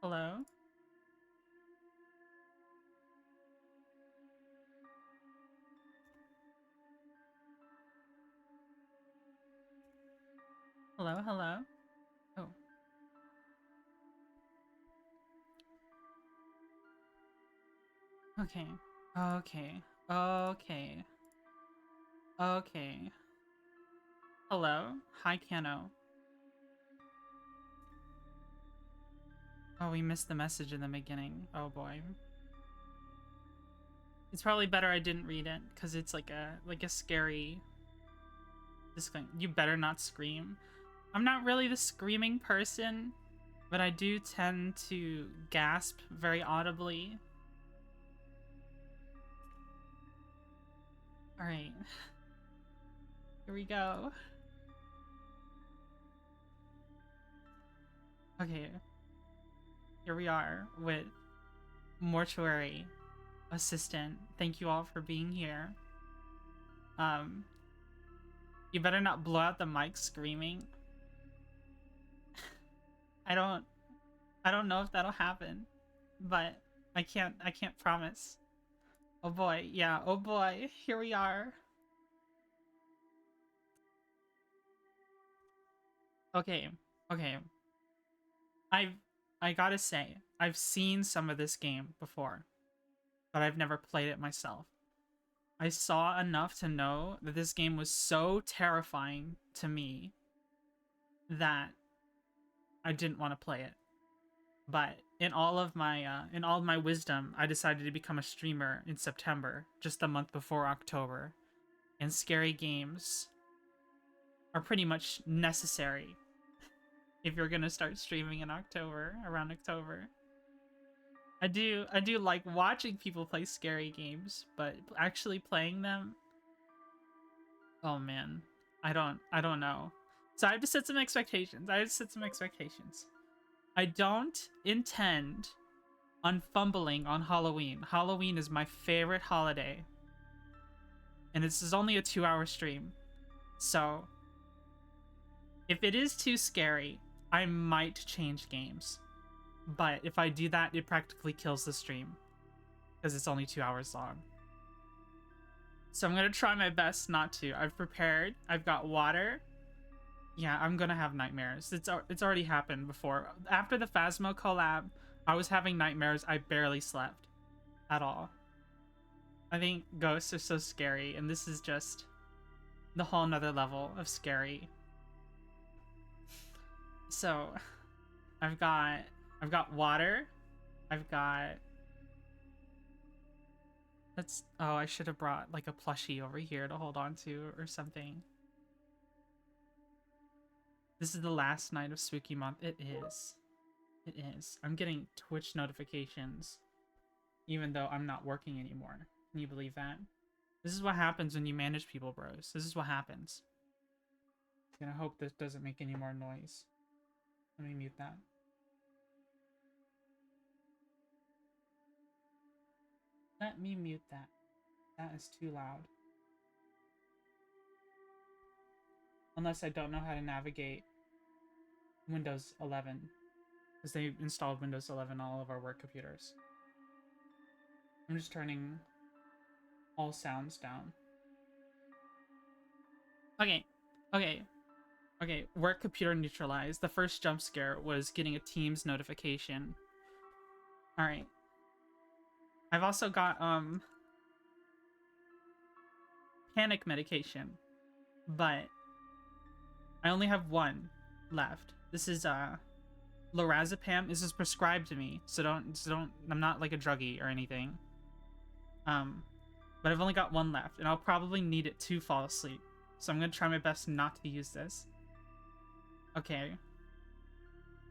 Hello? Hello, hello? Oh, okay. Okay. Okay. Okay. Hello? Hi, Kano. Oh, we missed the message in the beginning. Oh boy. It's probably better I didn't read it, because it's like a scary disclaimer. You better not scream. I'm not really the screaming person, but I do tend to gasp very audibly. Alright. Here we go. Okay. Here we are with Mortuary assistant. Thank you all for being here. Um, you better not blow out the mic screaming. I don't I don't know if that'll happen, but I can't promise. Oh boy, yeah, oh boy, here we are. Okay, okay. I've I gotta say, I've seen some of this game before, but I've never played it myself. I saw enough to know that this game was so terrifying to me that I didn't want to play it. But in all of my wisdom, I decided to become a streamer in September, just a month before October. And scary games are pretty much necessary if you're gonna start streaming in October, around October. I do like watching people play scary games, but actually playing them, oh man, I don't know. So I have to set some expectations. I have to set some expectations. I don't intend on fumbling on Halloween. Halloween is my favorite holiday, and this is only a 2-hour stream. So, if it is too scary, I might change games. But if I do that, it practically kills the stream because it's only 2 hours long. So I'm gonna try my best not to. I've prepared. I've got water. Yeah, I'm gonna have nightmares. It's already happened before. After the Phasmo collab, I was having nightmares. I barely slept at all. I think ghosts are so scary, and this is just the whole nother level of scary. So I've got I've got water. I've got that's oh, I should have brought like a plushie over here to hold on to or something. This is the last night of spooky month. It is. It is. I'm getting Twitch notifications even though I'm not working anymore. Can you believe that? This is what happens when you manage people, bros. This is what happens. I'm gonna hope this doesn't make any more noise. Let me mute that. Let me mute that. That is too loud. Unless I don't know how to navigate Windows 11. Because they installed Windows 11 on all of our work computers. I'm just turning all sounds down. Okay. Okay. Okay. Work computer neutralized. The first jump scare was getting a Teams notification. Alright. I've also got panic medication. But I only have one left. This is lorazepam. This is prescribed to me, so don't. I'm not like a druggie or anything. Um, but I've only got one left, and I'll probably need it to fall asleep. So I'm gonna try my best not to use this. Okay.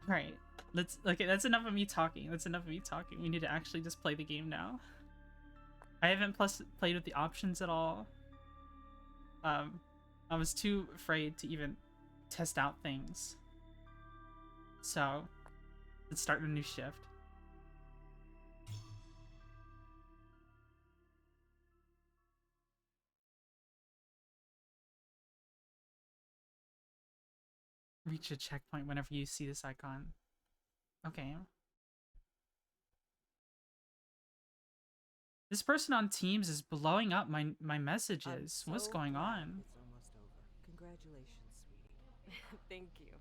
All right. Let's. Okay, that's enough of me talking. That's enough of me talking. We need to actually just play the game now. I haven't played with the options at all. Um, I was too afraid to even test out things. So let's start a new shift. Reach a checkpoint whenever you see this icon. Okay. This person on Teams is blowing up my I'm messages. What's so going glad on? it's almost over. Congratulations, sweetie. Thank you.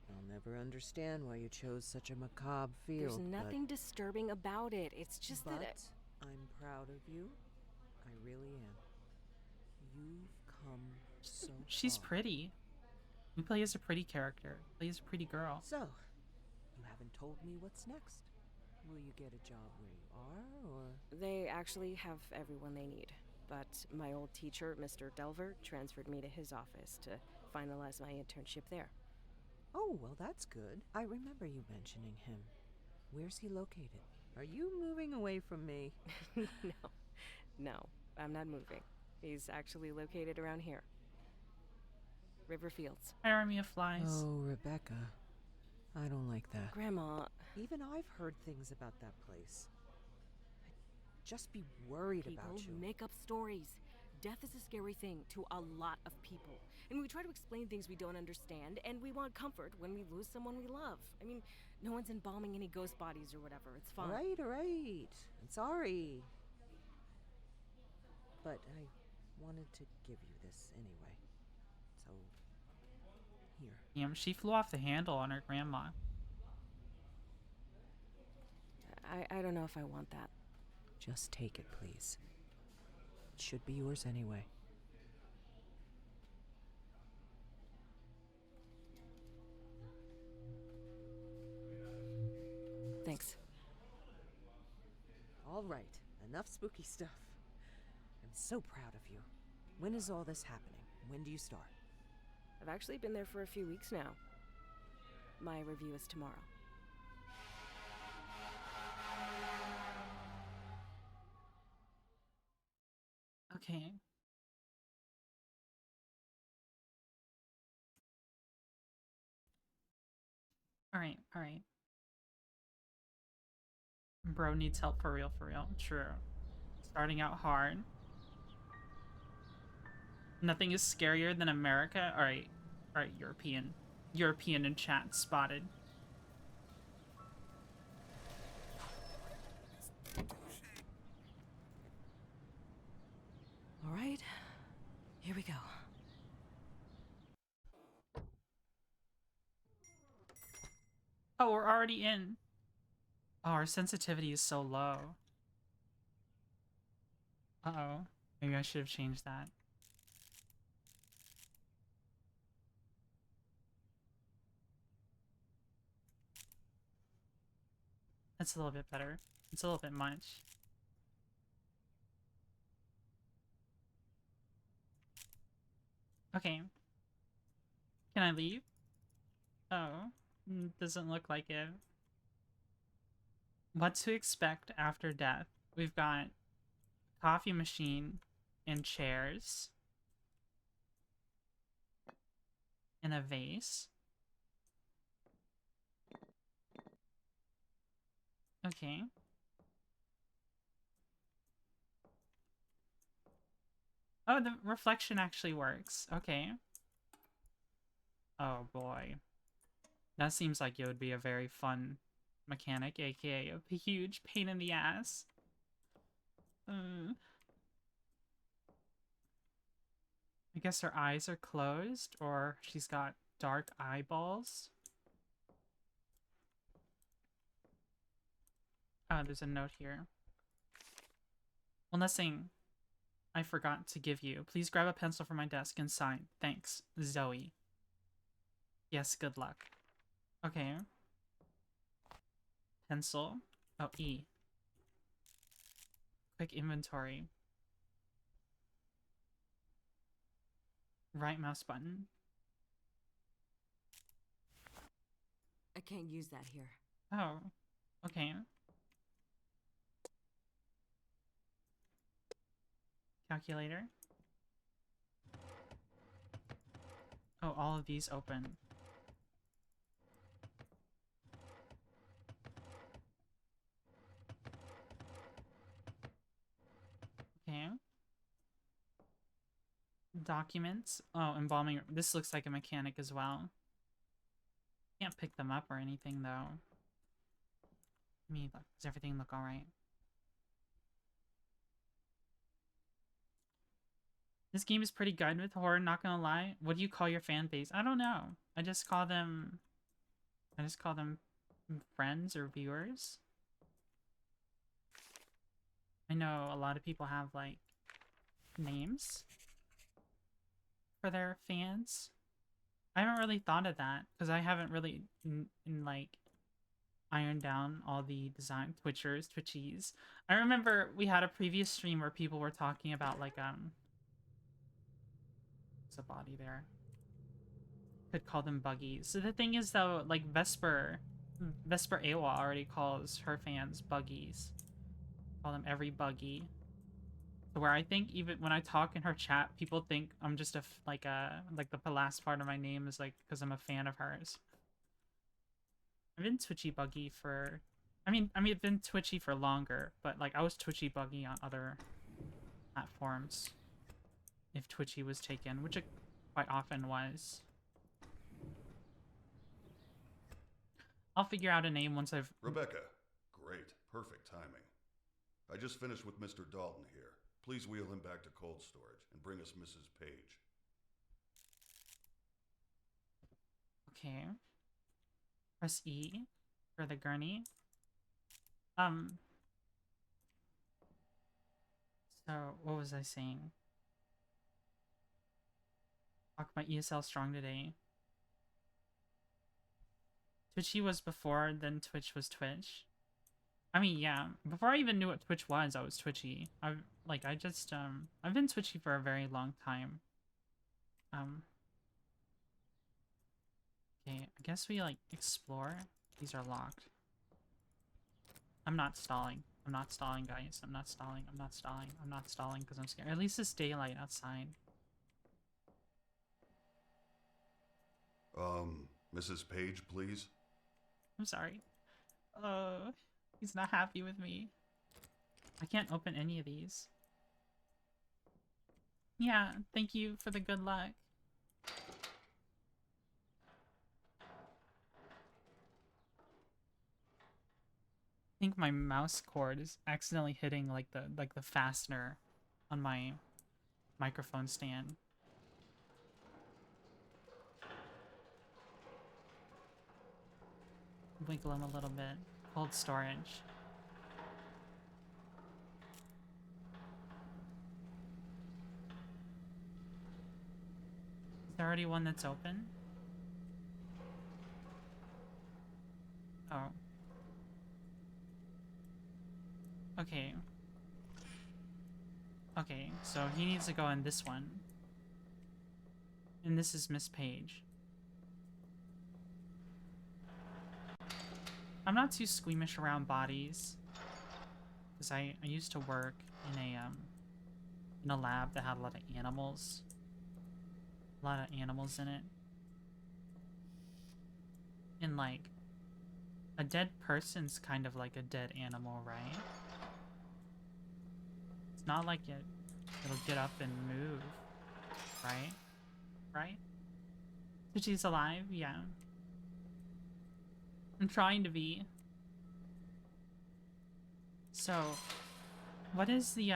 I'll never understand why you chose such a macabre There's field, nothing disturbing about it. It's just but that I'm proud of you. I really am. You've come so She's far. pretty. You play as a pretty character. Play as a pretty girl. So, you haven't told me what's next. Will you get a job where you are, or...? they actually have everyone they need. But my old teacher, Mr. Delver, transferred me to his office to finalize my internship there. Oh, well, that's good. I remember you mentioning him. Where's he located? Are you moving away from me? No, I'm not moving. He's actually located around here. Riverfields. Hi, Army of Flies. Oh, Rebecca. I don't like that. Grandma, Even I've heard things about that place. I'd just be worried people about you. make up stories. Death is a scary thing to a lot of people. And we try to explain things we don't understand, and we want comfort when we lose someone we love. I mean, no one's embalming any ghost bodies or whatever. It's fine. All right. I'm sorry. But I wanted to give you this anyway. So, here. Damn, she flew off the handle on her grandma. I don't know if I want that. Just take it, please. It should be yours anyway. Thanks. All right. Enough spooky stuff. I'm so proud of you. When is all this happening? When do you start? I've actually been there for a few weeks now. My review is tomorrow. Okay. Alright, alright. Bro needs help for real, for real. True. Starting out hard. Nothing is scarier than America. Alright. Alright, European. European in chat spotted. All right, here we go. Oh, we're already in. Oh, our sensitivity is so low. Uh-oh. Maybe I should have changed that. That's a little bit better. It's a little bit much. Okay. Can I leave? Oh. Doesn't look like it. What to expect after death? We've got coffee machine and chairs. And a vase. Okay. Oh, the reflection actually works. Okay. Oh boy. That seems like it would be a very fun mechanic, aka a huge pain in the ass. I guess her eyes are closed, or she's got dark eyeballs. Oh, there's a note here. One last thing I forgot to give you. Please grab a pencil from my desk and sign. Thanks, Zoe. Yes, good luck. Okay. Pencil. Oh, E. Quick inventory. Right mouse button. I can't use that here. Oh, okay. Calculator. Oh, all of these open. Okay. Documents. Oh, embalming. This looks like a mechanic as well. Can't pick them up or anything, though. Let me look. Does everything look alright? This game is pretty good with horror, not gonna lie. What do you call your fan base? I don't know. I just call them friends or viewers. I know a lot of people have like names for their fans. I haven't really thought of that because I haven't really like ironed down all the design twitchies. I remember we had a previous stream where people were talking about like there's a body there. Could call them buggies. So the thing is though, like Vesper AWA already calls her fans buggies. Call them every buggy. So where I think even when I talk in her chat, people think I'm just like the last part of my name is like because I'm a fan of hers. I've been Twitchy Buggy for, I've been Twitchy for longer, but like I was Twitchy Buggy on other platforms. If Twitchy was taken, which it quite often was. I'll figure out a name once I've... Rebecca, great, perfect timing. I just finished with Mr. Dalton here. Please wheel him back to cold storage and bring us Mrs. Page. Okay. Press E for the gurney. So, what was I saying? Fuck, my ESL strong today. Twitchy was before, then Twitch was Twitch. I mean, yeah. Before I even knew what Twitch was, I was Twitchy. I've been Twitchy for a very long time. Okay, I guess we, like, explore. These are locked. I'm not stalling. I'm not stalling, guys. I'm not stalling. I'm not stalling. I'm not stalling because I'm scared. At least it's daylight outside. Mrs. Page, please? I'm sorry. He's not happy with me. I can't open any of these. Yeah, thank you for the good luck. I think my mouse cord is accidentally hitting like the fastener on my microphone stand. Wiggle him a little bit. Cold storage. Is there already one that's open? Oh. Okay. Okay, so he needs to go in this one. And this is Miss Page. I'm not too squeamish around bodies. Because I used to work in a lab that had a lot of animals. A lot of animals in it. And like, a dead person's kind of like a dead animal, right? It's not like it'll get up and move, right? Right? So she's alive? Yeah. I'm trying to be. So, what is the,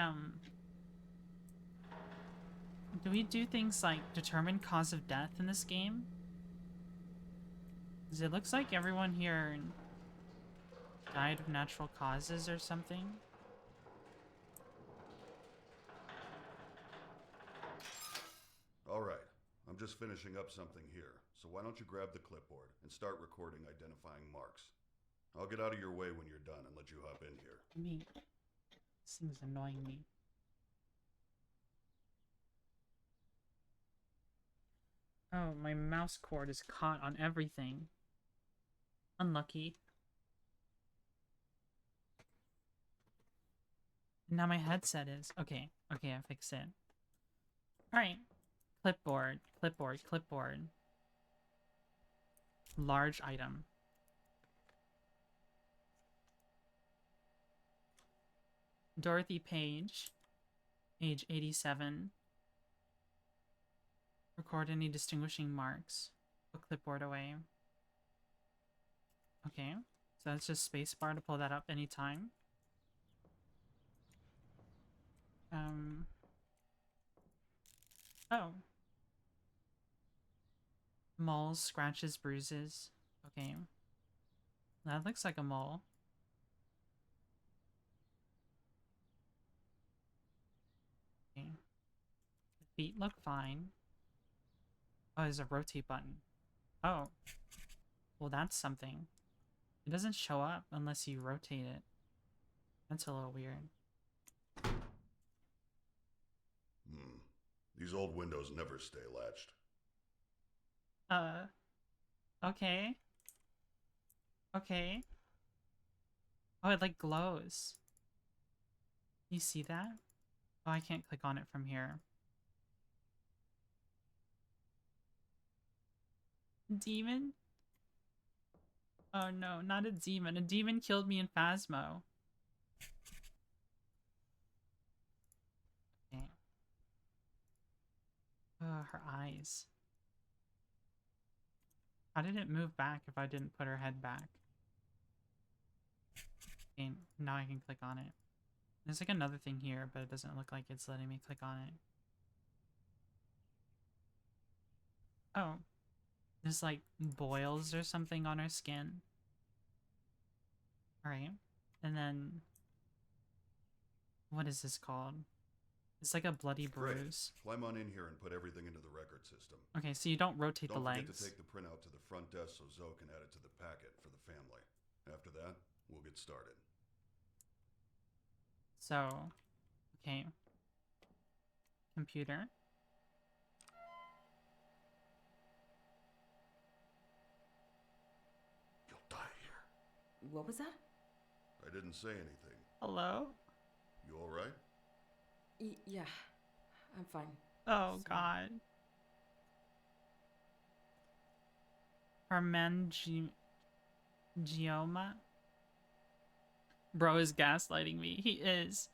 do we do things like determine cause of death in this game? Because it looks like everyone here died of natural causes or something. All right, I'm just finishing up something here, so why don't you grab the clipboard and start recording identifying marks. I'll get out of your way when you're done and let you hop in here. This thing's annoying me. Oh, my mouse cord is caught on everything. Unlucky. Now my headset is. Okay, I fixed it. Alright. Clipboard, clipboard, clipboard. Large item. Dorothy Page, age 87. Record any distinguishing marks. Put clipboard away. Okay, so that's just spacebar to pull that up anytime. Oh. Moles, scratches, bruises. Okay. That looks like a mole. Okay. The feet look fine. Oh, there's a rotate button. Oh. Well, that's something. It doesn't show up unless you rotate it. That's a little weird. These old windows never stay latched. Okay. Okay. Oh, it like glows. You see that? Oh, I can't click on it from here. Demon? Oh no, not a demon. A demon killed me in Phasmo. Okay. Oh, her eyes. How did it move back if I didn't put her head back? Okay, now I can click on it. There's like another thing here, but it doesn't look like it's letting me click on it. Oh. There's like boils or something on her skin. Alright. And then... what is this called? It's like a bloody bruise. Great. Climb on in here and put everything into the record system. Okay, so you don't rotate the Don't legs. forget to take the printout to the front desk so Zoe can add it to the packet for the family. After that, we'll get started. So, okay. Computer. You'll die here. What was that? I didn't say anything. Hello? You alright? Yeah, I'm fine. Oh, Sorry. God. Gioma? Bro is gaslighting me. He is.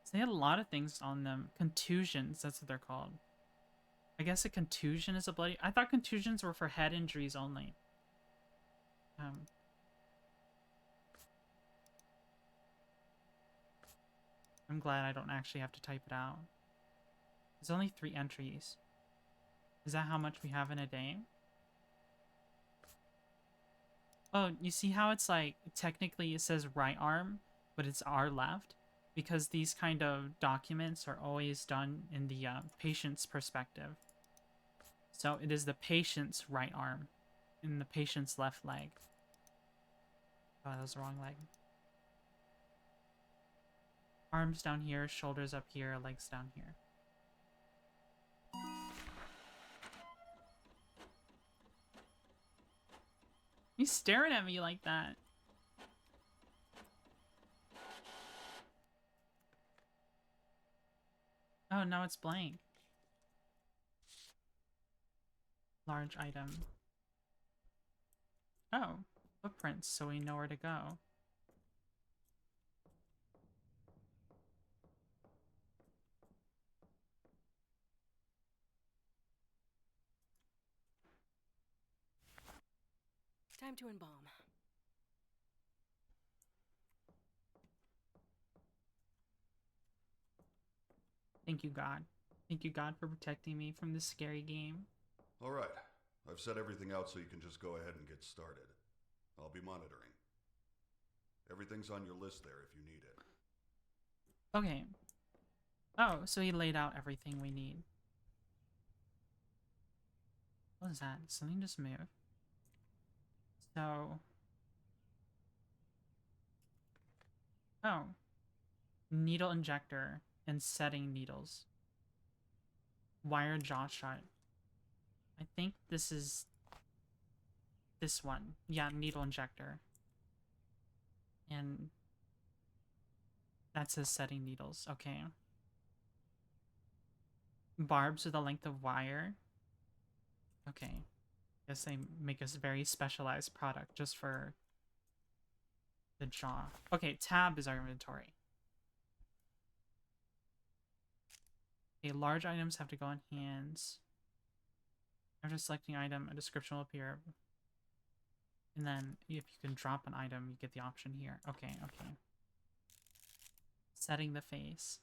So they had a lot of things on them. Contusions, that's what they're called. I guess a contusion is a bloody... I thought contusions were for head injuries only. I'm glad I don't actually have to type it out. There's only 3 entries. Is that how much we have in a day? Oh, you see how it's like, technically it says right arm, but it's our left? Because these kind of documents are always done in the patient's perspective. So it is the patient's right arm and the patient's left leg. Oh, that was the wrong leg. Arms down here, shoulders up here, legs down here. He's staring at me like that. Oh, now it's blank. Large item. Oh, footprints, so we know where to go. Time to embalm. Thank you, God. Thank you, God, for protecting me from this scary game. Alright. I've set everything out so you can just go ahead and get started. I'll be monitoring. Everything's on your list there if you need it. Okay. Oh, so he laid out everything we need. What is that? Something just moved. So... oh. Needle injector and setting needles. Wire jaw shot. I think this is... this one. Yeah, needle injector. And... that says setting needles. Okay. Barbs with a length of wire. Okay. Guess they make a very specialized product just for the jaw. Okay, tab is our inventory. Okay, large items have to go on hands. After selecting item, a description will appear. And then if you can drop an item, you get the option here. Okay, okay. Setting the face.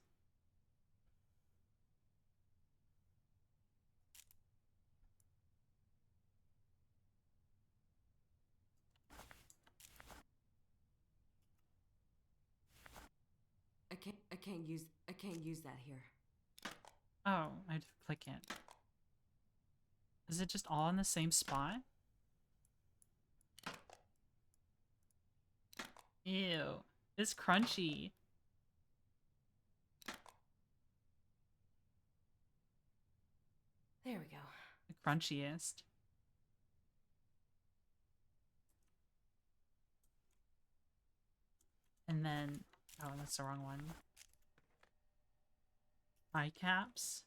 I can't use that here. Oh, I have to click it. Is it just all in the same spot? Ew. It's crunchy. There we go. The crunchiest. And then, oh, that's the wrong one. Eye caps.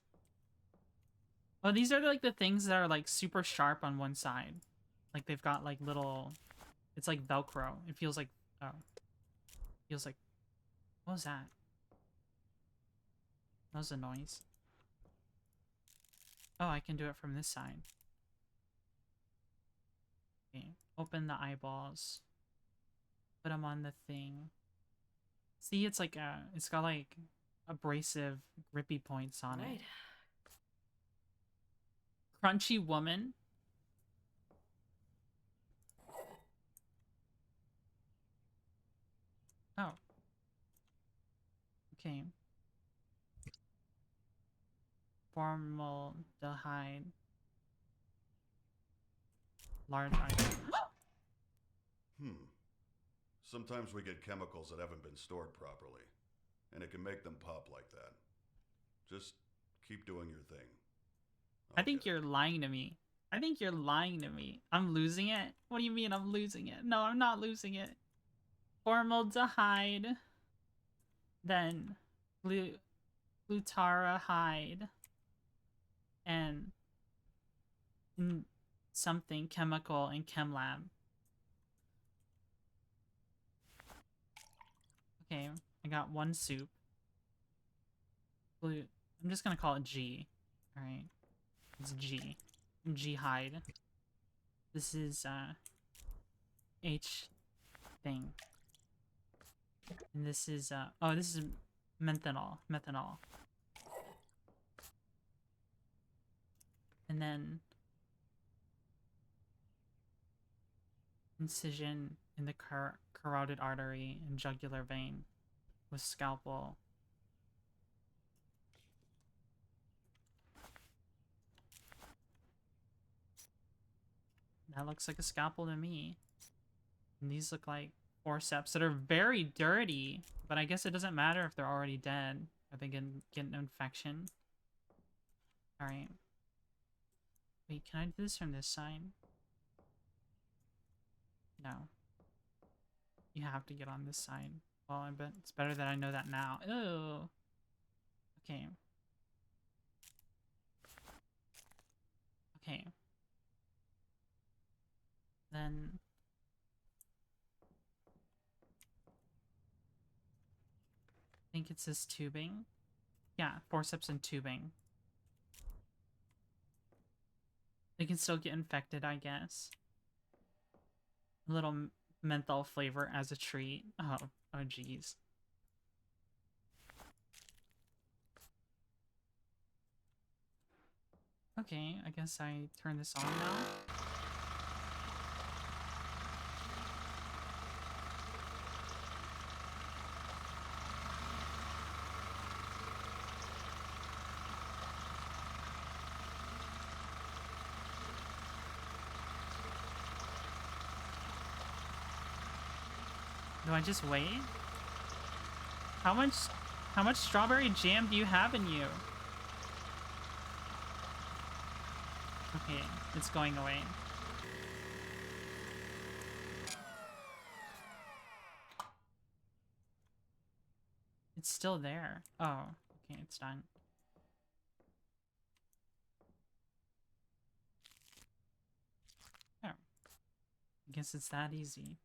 Oh, these are like the things that are like super sharp on one side. Like they've got like little, it's like Velcro. It feels like, oh, feels like, what was that? That was a noise. Oh, I can do it from this side. Okay, open the eyeballs. Put them on the thing. See, it's like it's got like abrasive, grippy points on it. Crunchy woman. Oh. Okay. Formaldehyde. Large item. Sometimes we get chemicals that haven't been stored properly, and it can make them pop like that. Just keep doing your thing. I think you're lying to me. I think you're lying to me. I'm losing it? What do you mean I'm losing it? No, I'm not losing it. Formaldehyde. Then glutarahide. And something chemical in chem lab. Okay, I got one soup. I'm just gonna call it G. Alright. It's G. G hide. This is H thing. And this is oh, this is methanol. Methanol. And then incision in the carotid artery and jugular vein with scalpel. That looks like a scalpel to me. And these look like forceps that are very dirty, but I guess it doesn't matter if they're already dead. Are they getting an infection? Alright. Wait, can I do this from this side? No. You have to get on this side. Well, I bet it's better that I know that now. Ew. Okay. Okay. Then... I think it says tubing. Yeah, forceps and tubing. They can still get infected, I guess. A little menthol flavor as a treat. Oh, oh jeez. Okay, I guess I turn this on now. Do I just wait? How much strawberry jam do you have in you? Okay, it's going away. It's still there. Oh, okay, it's done. Oh. I guess it's that easy.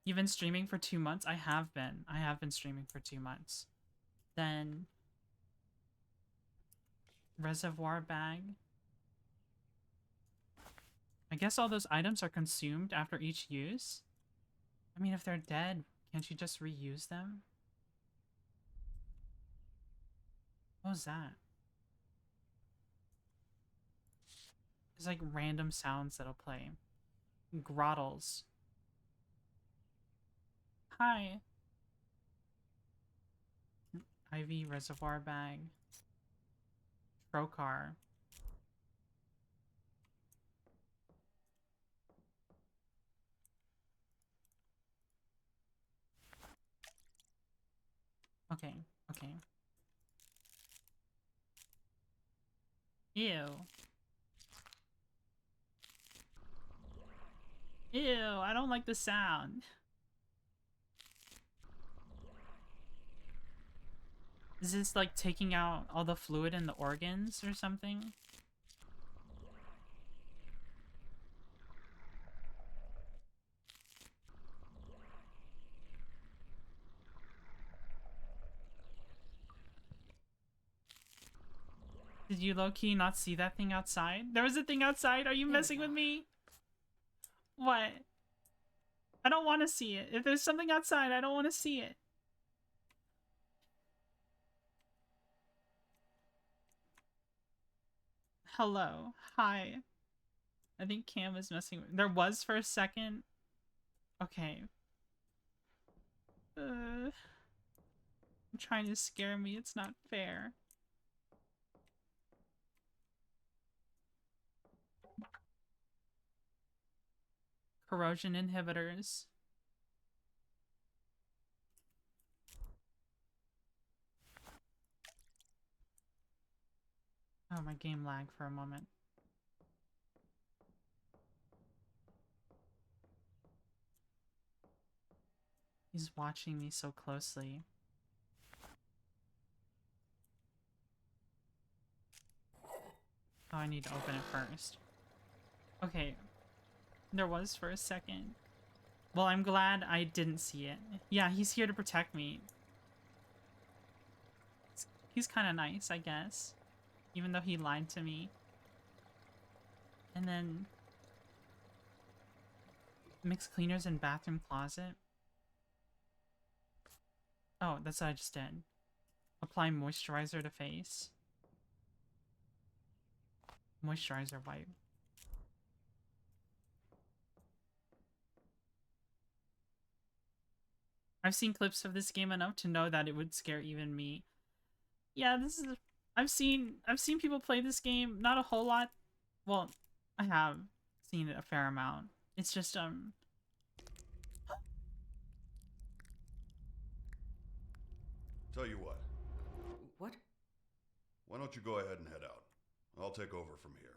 You've been streaming for 2 months? I have been. I have been streaming for 2 months. Then... reservoir bag. I guess all those items are consumed after each use? I mean, if they're dead, can't you just reuse them? What was that? There's like random sounds that'll play. Grottles. Hi. IV reservoir bag. Trocar. Okay, okay. Ew. Ew, I don't like the sound. Is this like taking out all the fluid in the organs or something? Did you low-key not see that thing outside? There was a thing outside? Are you There we messing with go. me? What? I don't want to see it. If there's something outside, I don't want to see it. Hello. Hi. I think Cam is messing with... There was for a second. Okay. You're trying to scare me. It's not fair. Corrosion inhibitors. Oh, my game lagged for a moment. He's watching me so closely. Oh, I need to open it first. Okay. There was for a second. Well, I'm glad I didn't see it. Yeah, he's here to protect me. He's kind of nice, I guess. Even though he lied to me. And then... mix cleaners in bathroom closet. Oh, that's what I just did. Apply moisturizer to face. Moisturizer wipe. I've seen clips of this game enough to know that it would scare even me. Yeah, this is... I've seen people play this game. Not a whole lot. Well, I have seen it a fair amount. It's just, Tell you what, What? why don't you go ahead and head out? I'll take over from here.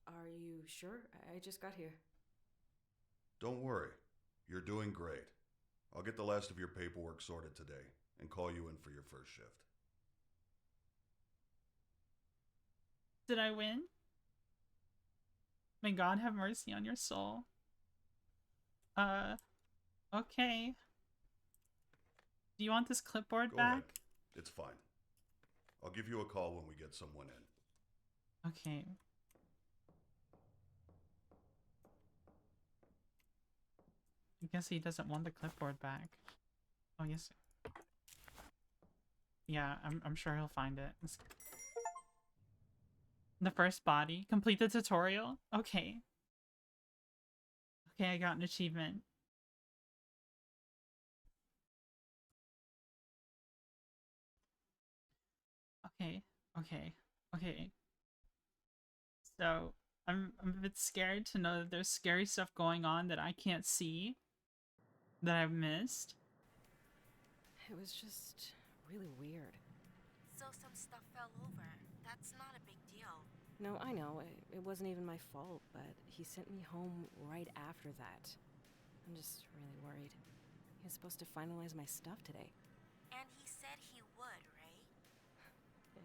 Are you sure? I just got here. Don't worry. You're doing great. I'll get the last of your paperwork sorted today and call you in for your first shift. did I win? May God have mercy on your soul. Okay. Do you want this clipboard Go back? ahead. It's fine. I'll give you a call when we get someone in. Okay. I guess he doesn't want the clipboard back. Oh, yes. Yeah, I'm sure he'll find it. The first body. Complete the tutorial? Okay. Okay, I got an achievement. Okay, okay. So, I'm a bit scared to know that there's scary stuff going on that I can't see. That I've missed. It was just really weird. So some stuff fell over. That's not a big deal. No, I know. It wasn't even my fault, but he sent me home right after that. I'm just really worried. He was supposed to finalize my stuff today. And he said he would, right? Yeah.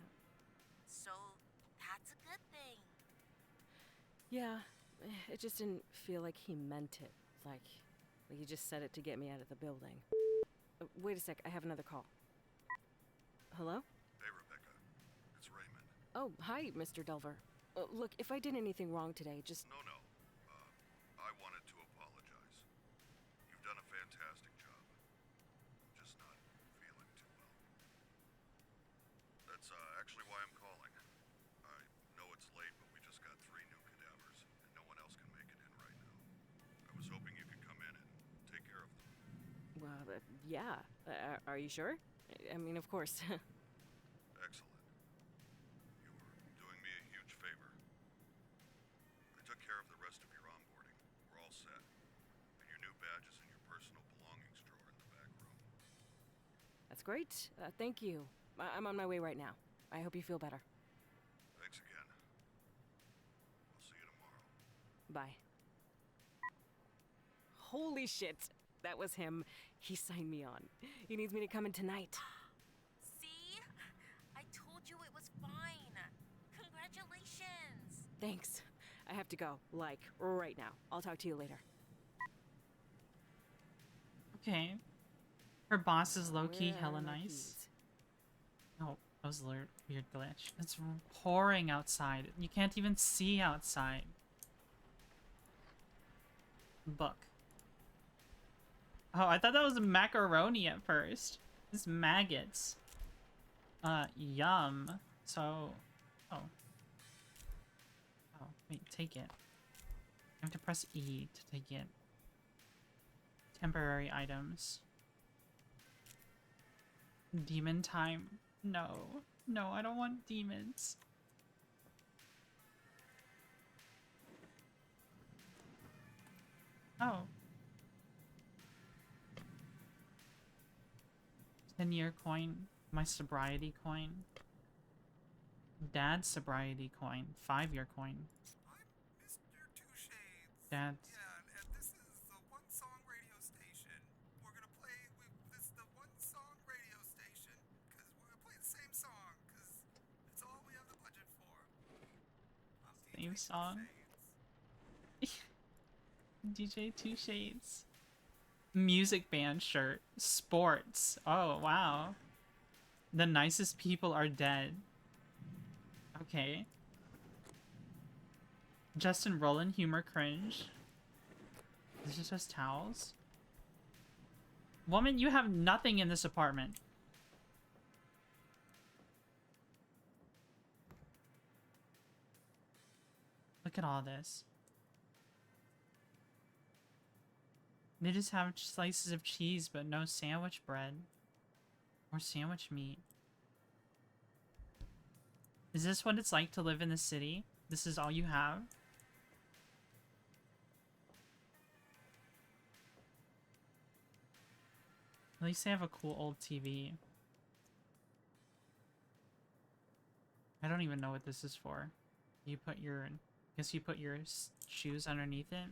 So that's a good thing. Yeah, it just didn't feel like he meant it. Like he just said it to get me out of the building. Wait a sec, I have another call. Hello? Hey, Rebecca. It's Raymond. Oh, hi, Mr. Delver. Look, if I did anything wrong today, just... No. I wanted to apologize. You've done a fantastic job. I'm just not feeling too well. That's actually why I'm calling. I know it's late, but we just got 3 new cadavers, and no one else can make it in right now. I was hoping you could come in and take care of them. Well, yeah. Are you sure? I mean, of course. Excellent. You're doing me a huge favor. I took care of the rest of your onboarding. We're all set. And your new badge is in your personal belongings drawer in the back room. That's great. Thank you. I'm on my way right now. I hope you feel better. Thanks again. I'll see you tomorrow. Bye. Holy shit. That was him. He signed me on. He needs me to come in tonight. See? I told you it was fine. Congratulations. Thanks. I have to go. Like, right now. I'll talk to you later. Okay. Her boss is low-key Where hella are my nice. keys? Oh, that was a weird glitch. It's pouring outside. You can't even see outside. Book. Oh, I thought that was macaroni at first. It's maggots. Yum. So, oh. Oh, wait, take it. I have to press E to take it. Temporary items. Demon time. No. No, I don't want demons. Oh. 10-year coin. My sobriety coin. Dad's sobriety coin. 5-year coin. I'm Mr. Two Shades. Dad's. Yeah, and this is the One Song radio station. We're gonna play this is the One Song radio station because we're gonna play the same song because it's all we have the budget for. I'm Same DJ Two song? Shades. DJ Two Shades. Music band shirt. Sports. Oh, wow. The nicest people are dead. Okay. Justin Roland, humor cringe. This is just towels. Woman, you have nothing in this apartment. Look at all this. They just have slices of cheese, but no sandwich bread. Or sandwich meat. Is this what it's like to live in the city? This is all you have? At least they have a cool old TV. I don't even know what this is for. You put your... guess you put your shoes underneath it?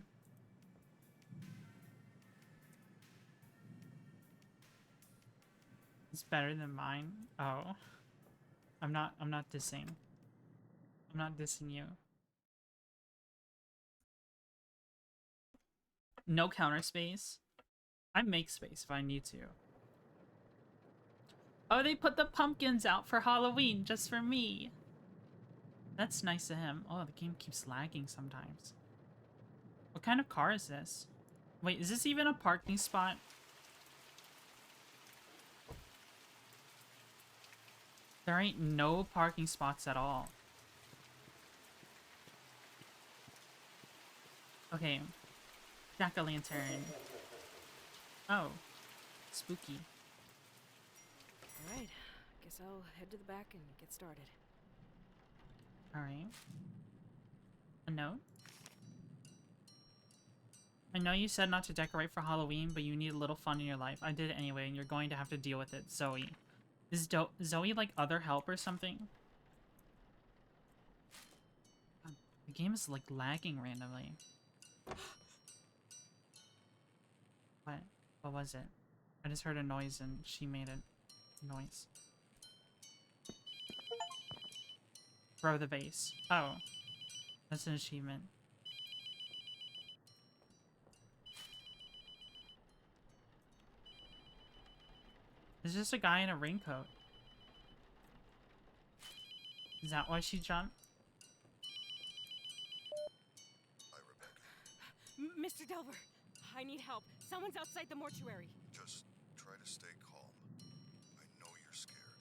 It's better than mine. Oh. I'm not dissing. I'm not dissing you. No counter space. I make space if I need to. Oh, they put the pumpkins out for Halloween just for me. That's nice of him. Oh, the game keeps lagging sometimes. What kind of car is this? Wait, is this even a parking spot? There ain't no parking spots at all. Okay. Jack-o'-lantern. Oh. Spooky. Alright. Guess I'll head to the back and get started. Alright. A note? I know you said not to decorate for Halloween, but you need a little fun in your life. I did it anyway, and you're going to have to deal with it, Zoe. Is Zoe like other help or something? The game is like lagging randomly. What? What was it? I just heard a noise and she made a noise. Throw the vase. Oh. That's an achievement. There's just a guy in a raincoat. Is that why she jumped? Hi, Rebecca. Mr. Delver, I need help. Someone's outside the mortuary. Just try to stay calm. I know you're scared.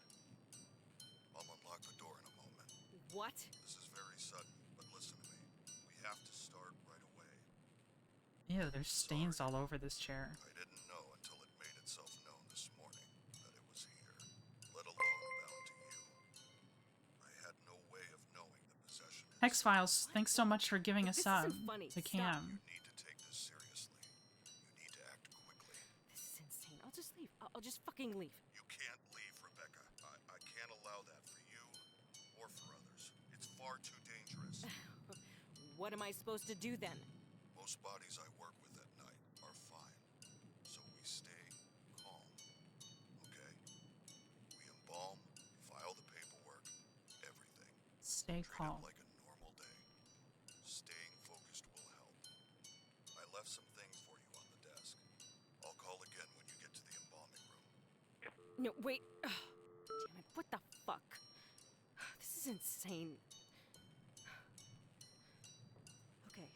I'll unlock the door in a moment. What? This is very sudden, but listen to me. We have to start right away. Ew, there's stains all over this chair. I didn't know until it made itself known this morning. Hex Files, thanks so much for giving a This sub isn't funny. to Stop. Cam. You need to take this seriously. You need to act quickly. This is insane. I'll just leave. I'll just fucking leave. You can't leave, Rebecca. I can't allow that for you or for others. It's far too dangerous. What am I supposed to do then? Most bodies I work with at night are fine. So we stay calm. Okay? We embalm, file the paperwork, everything. Stay Treat calm. it like a normal day. Staying focused will help. I left some things for you on the desk. I'll call again when you get to the embalming room. No, wait. Damn it. What the fuck? This is insane. Okay.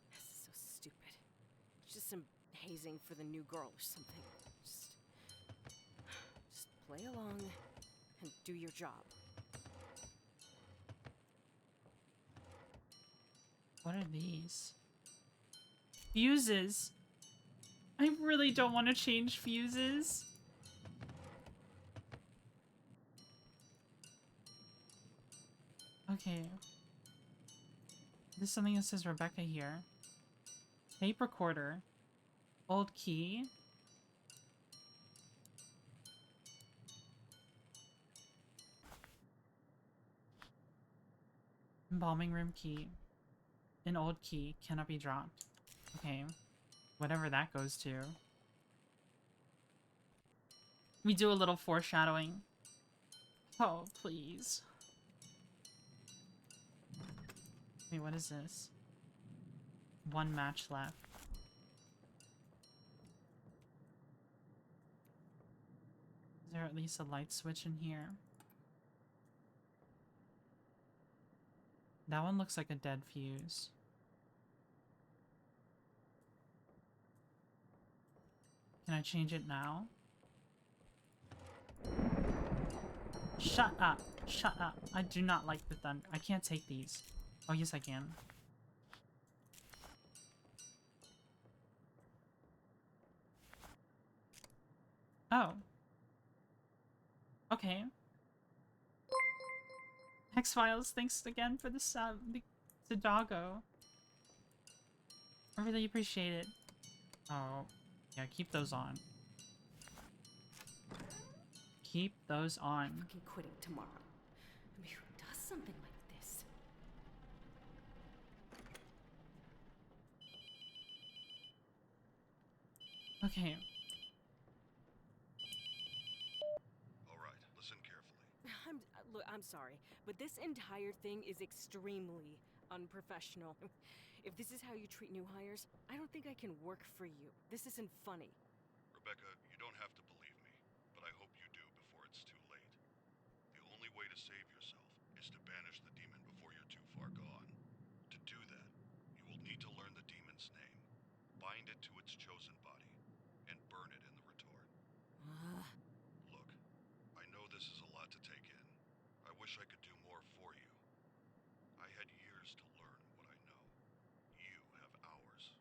This is so stupid. It's just some hazing for the new girl or something. Just play along and do your job. What are these? Fuses. I really don't want to change fuses. Okay. There's something that says Rebecca here. Tape recorder. Old key. Embalming room key. An old key cannot be dropped. Okay. Whatever that goes to. We do a little foreshadowing. Oh, please. Wait, what is this? One match left. Is there at least a light switch in here? That one looks like a dead fuse. Can I change it now? Shut up! Shut up! I do not like the thunder. I can't take these. Oh, yes I can. Oh. Okay. Hex Files, thanks again for the sub. The doggo. I really appreciate it. Oh. Yeah, keep those on. Keep those on. Fucking quitting tomorrow. I mean, who does something like this? Okay. All right, listen carefully. Look, I'm sorry, but this entire thing is extremely unprofessional. If this is how you treat new hires, I don't think I can work for you. This isn't funny. Rebecca, you don't have to believe me, but I hope you do before it's too late. The only way to save yourself is to banish the demon before you're too far gone. To do that, you will need to learn the demon's name, bind it to its chosen body, and burn it in the retort. Look, I know this is a lot to take in. I wish I could do more for you. I had years to learn what I know. You have hours.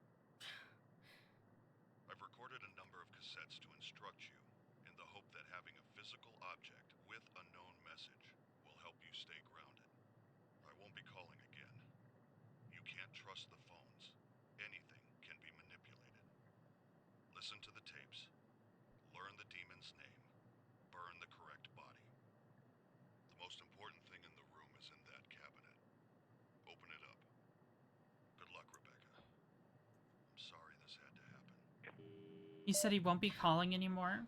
I've recorded a number of cassettes to instruct you, in the hope that having a physical object with a known message will help you stay grounded. I won't be calling again. You can't trust the phones. Anything can be manipulated. Listen to the tapes. Learn the demon's name. Burn the correct body. The most important thing in the room is in that cabinet. Open it up. Good luck, Rebecca. I'm sorry this had to happen. He said he won't be calling anymore.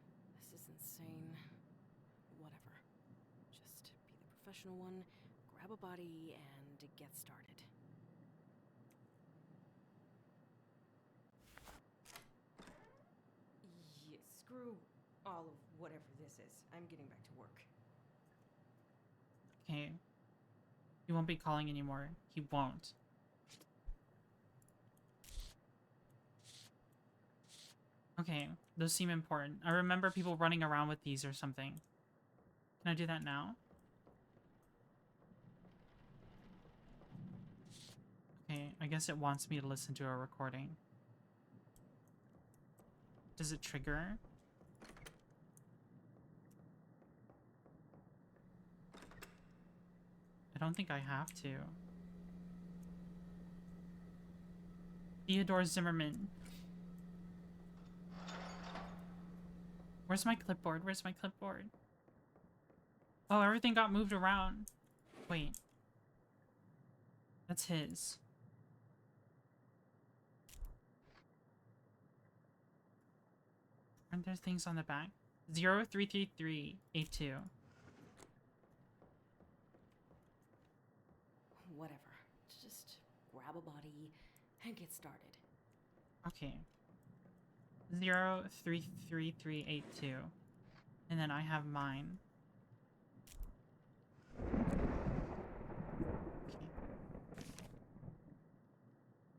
This is insane. Whatever. Just be the professional one, grab a body, and get started. Yeah, screw all of whatever this is. I'm getting back to work. Okay. He won't be calling anymore. He won't. Okay, those seem important. I remember people running around with these or something. Can I do that now? Okay, I guess it wants me to listen to a recording. Does it trigger? I don't think I have to. Theodore Zimmerman. Where's my clipboard? Where's my clipboard? Oh, everything got moved around. Wait. That's his. Aren't there things on the back? 033382. Whatever. Just grab a body and get started. Okay. 033382. And then I have mine.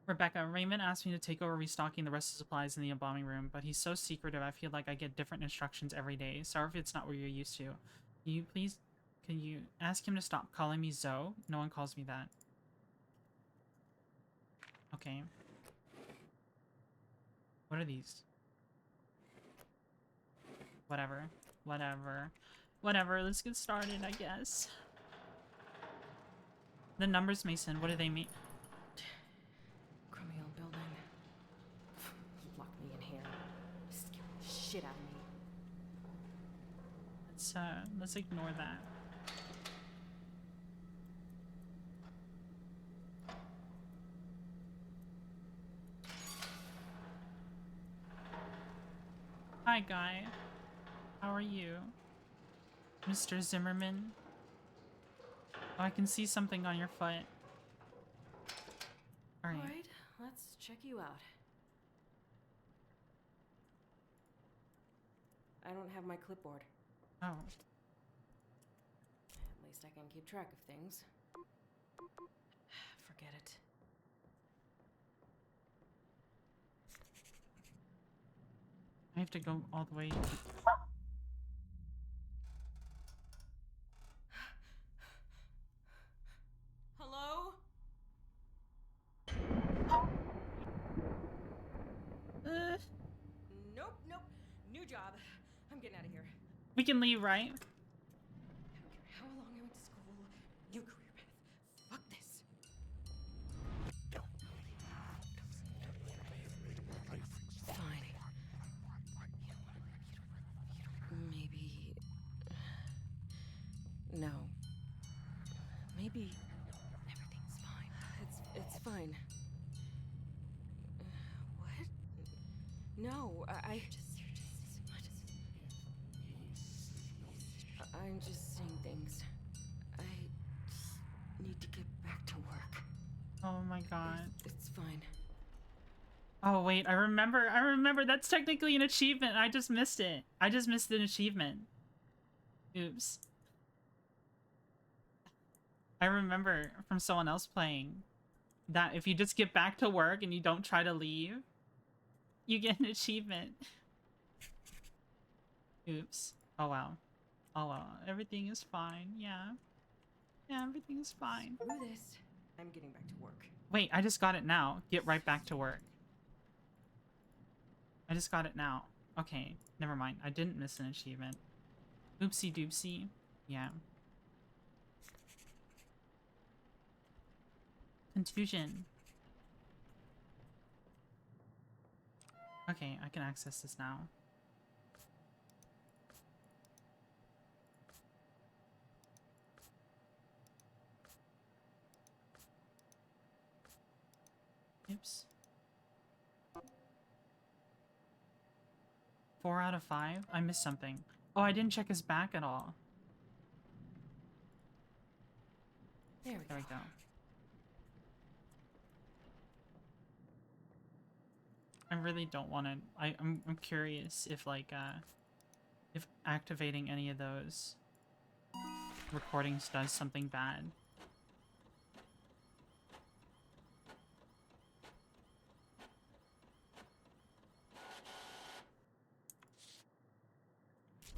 Rebecca, Raymond asked me to take over restocking the rest of the supplies in the embalming room, but he's so secretive I feel like I get different instructions every day. Sorry if it's not what you're used to. Can you ask him to stop calling me Zoe? No one calls me that. Okay. What are these? Whatever. Whatever. Whatever, let's get started, I guess. The numbers, Mason, what do they mean? Crummy old building. Lock me in here. Scare the shit out of me. Let's ignore that. Hi, guy. How are you? Mr. Zimmerman? Oh, I can see something on your foot. Alright. Alright, let's check you out. I don't have my clipboard. Oh. At least I can keep track of things. Forget it. I have to go all the way. Hello? Nope, nope. New job. I'm getting out of here. We can leave, right? I don't care how long I went to school. New career path. Fuck this. Fine. Maybe. No. Maybe everything's fine. It's fine. What? No, I'm just saying things. I just need to get back to work. Oh my god. It's fine. Oh wait, I remember, that's technically an achievement. I just missed it. I just missed an achievement. Oops. I remember from someone else playing that if you just get back to work and you don't try to leave, you get an achievement. Oops. Oh well. Oh well. Everything is fine. Yeah. Yeah, everything is fine. Screw this. I'm getting back to work. Wait, I just got it now. Get right back to work. I just got it now. Okay, never mind. I didn't miss an achievement. Oopsie doopsie. Yeah. Confusion. Okay, I can access this now. Oops. 4 out of 5? I missed something. Oh, I didn't check his back at all. There There we we go. go. I really don't want to. I'm curious if like if activating any of those recordings does something bad.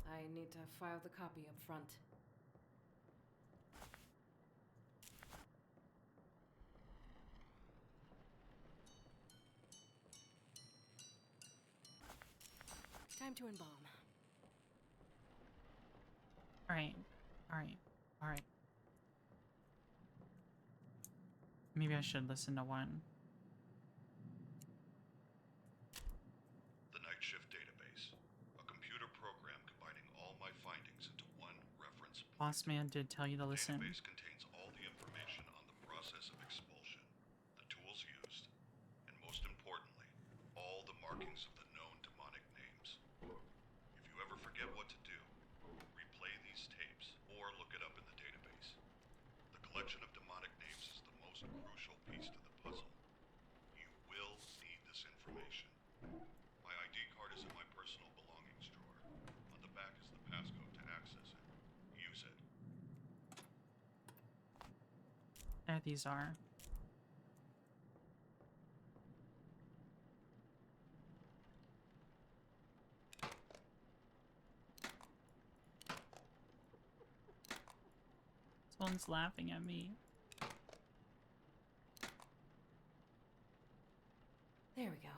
I need to file the copy up front. Time to embalm. Alright. Alright. Alright. Maybe I should listen to one. Boss man did tell you to The listen. database contains all the information on the process of expulsion, the tools used, and most importantly, all the markings of the known demonic names. If you ever forget what to do, replay these tapes or look it up in the database. The collection of demonic names is the most crucial piece to the puzzle. You will need this information. My ID card is in my personal belongings drawer. On the back is the passcode to access it. Use it. There these are. Someone's laughing at me. There we go.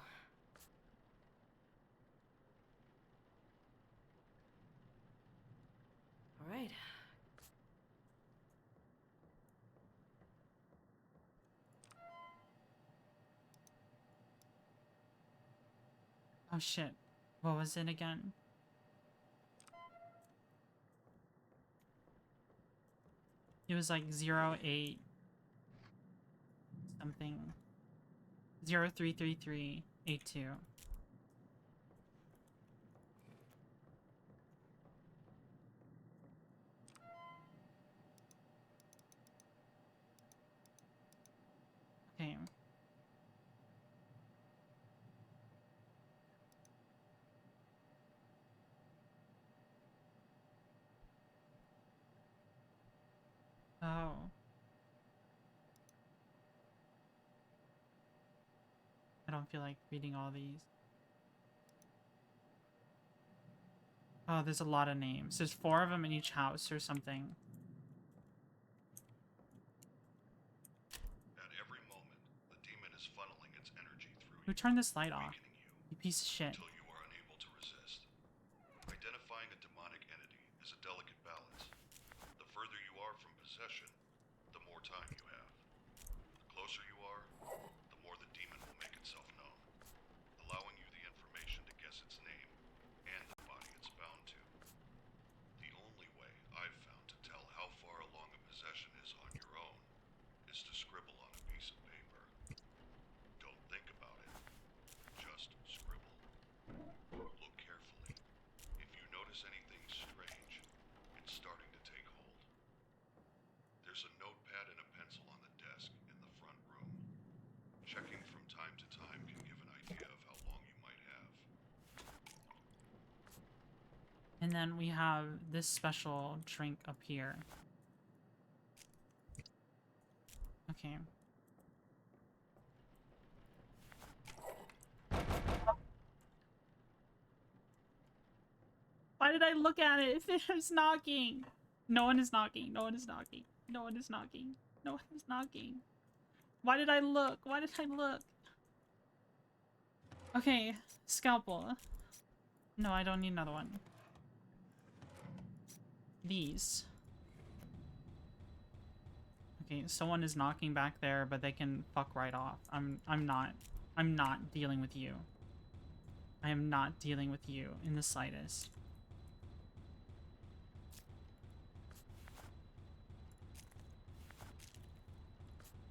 All right. Oh shit. What was it again? It was like 08 something. 033382. Okay. Oh. I don't feel like reading all these. Oh, there's a lot of names. There's 4 of them in each house or something. At every moment, the demon is funneling its energy through Who you, turned this light off? weakening you, You piece of shit. until you are unable to resist. Identifying a demonic entity is a delicate balance. The further you are from possession, the more time you have. The closer you are, the more the demon will make itself known, allowing you the information to guess its name and the body it's bound to. The only way I've found to tell how far along a possession is on your own is to scribble on a piece of paper. Don't think about it. Just scribble. Look carefully. If you notice anything strange, it's starting to take hold. There's a notepad and a pencil on the desk in the front room. Checking from time to time can give an idea of how long you might have. And then we have this special drink up here. Okay. Why did I look at it if it was knocking? No one is knocking. No one is knocking. No one is knocking. No one is knocking. Why did I look? Why did I look? Okay, scalpel. No, I don't need another one. These. Okay, someone is knocking back there, but they can fuck right off. I'm not dealing with you. I am not dealing with you in the slightest.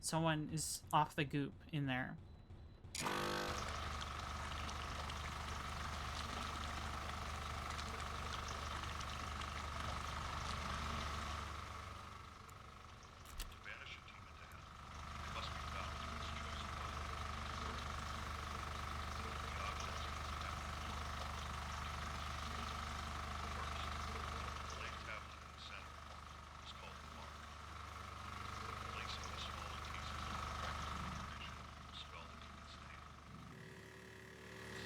Someone is off the goop in there. To banish a demon to hell, it must be bound to its chosen body. The objects of its First, lay tablet in the center is called the mark. Placing the smaller pieces of the practical information will spell the demon's name.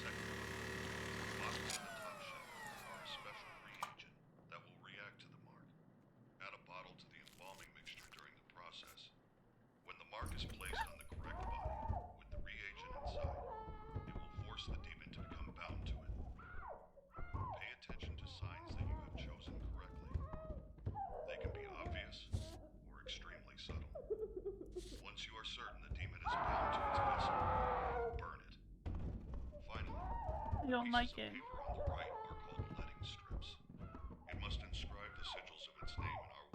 Second, the boxes on the top shelf are a special reagent that will react to the mark. Add a bottle to the embalming mixture during the process. When the mark is placed on the correct body, with the reagent inside, it will force the demon to become bound to it. Pay attention to signs that you have chosen correctly. They can be obvious or extremely subtle. Once you are certain the demon is bound to its vessel, burn it. Finally, I don't like pieces it. of paper on the right are called letting strips. It must inscribe the sigils of its name in our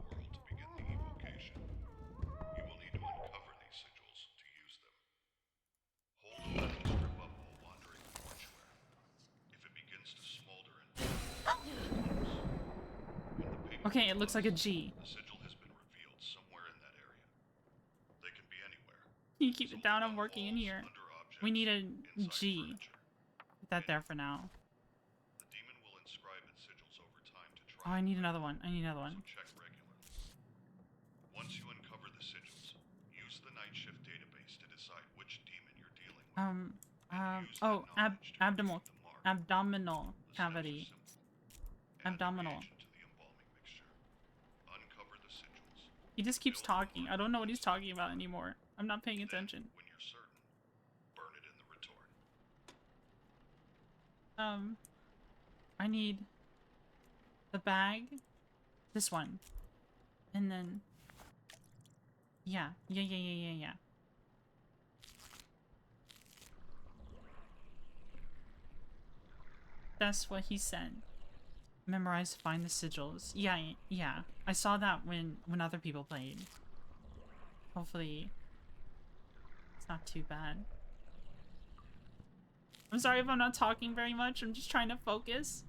Okay, it looks like a G. The sigil has been revealed somewhere in that area. They can be anywhere. Can you keep So it down? look I'm on working in walls, here. under objects, We need a inside G. furniture. Put that there for now. The demon will inscribe its sigils over time to try. Oh, I need another one. I need another one. So check regularly. Once you uncover the sigils, use the night shift database to decide which demon you're dealing with. Oh, abdominal The steps are cavity. simple. Add the Abdominal. reagent to the embalming mixture. Uncover the sigils. He just keeps Fill the talking. I don't know what he's talking about anymore. I'm not paying attention. When you're certain, burn it in the retort. I need the bag. This one. And then... Yeah. Yeah. That's what he said. Memorize, find the sigils. Yeah. I saw that when other people played. Hopefully, it's not too bad. I'm sorry if I'm not talking very much. I'm just trying to focus.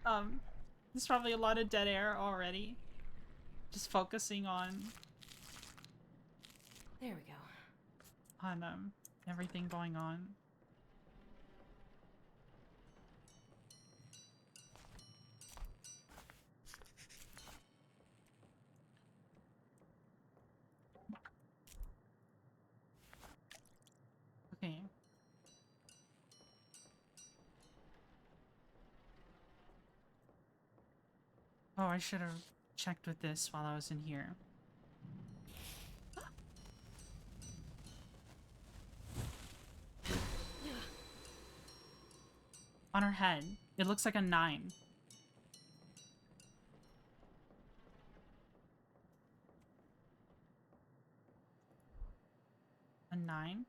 There's probably a lot of dead air already. Just focusing on There we go. Everything going on. Okay. Oh, I should have checked with this while I was in here. On her head. It looks like a 9. A 9?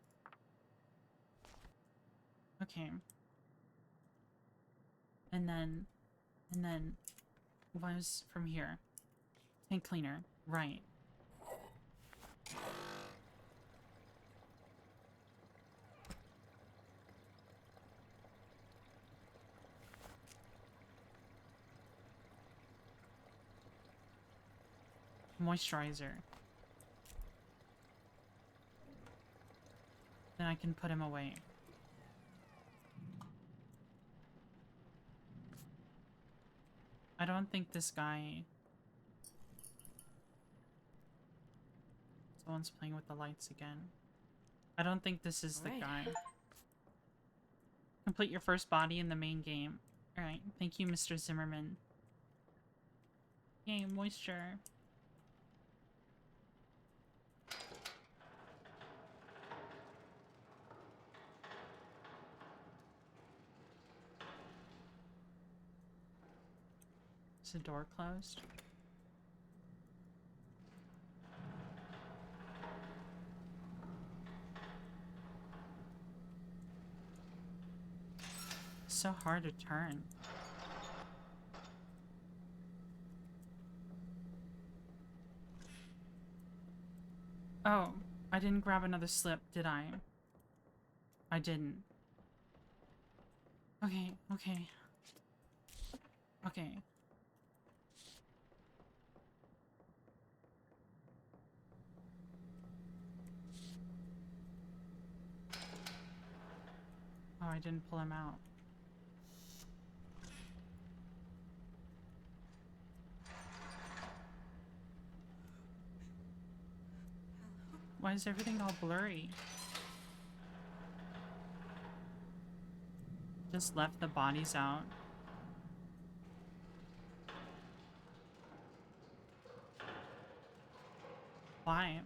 Okay. And then what was from here? Tank cleaner. Right. Moisturizer. Then I can put him away. I don't think this guy... Someone's playing with the lights again. I don't think this is the guy. Complete your first body in the main game. Alright, thank you, Mr. Zimmerman. Yay, moisture. Is the door closed? It's so hard to turn. Oh, I didn't grab another slip, did I? I didn't. Okay. Oh, I didn't pull him out. Why is everything all blurry? Just left the bodies out. Why?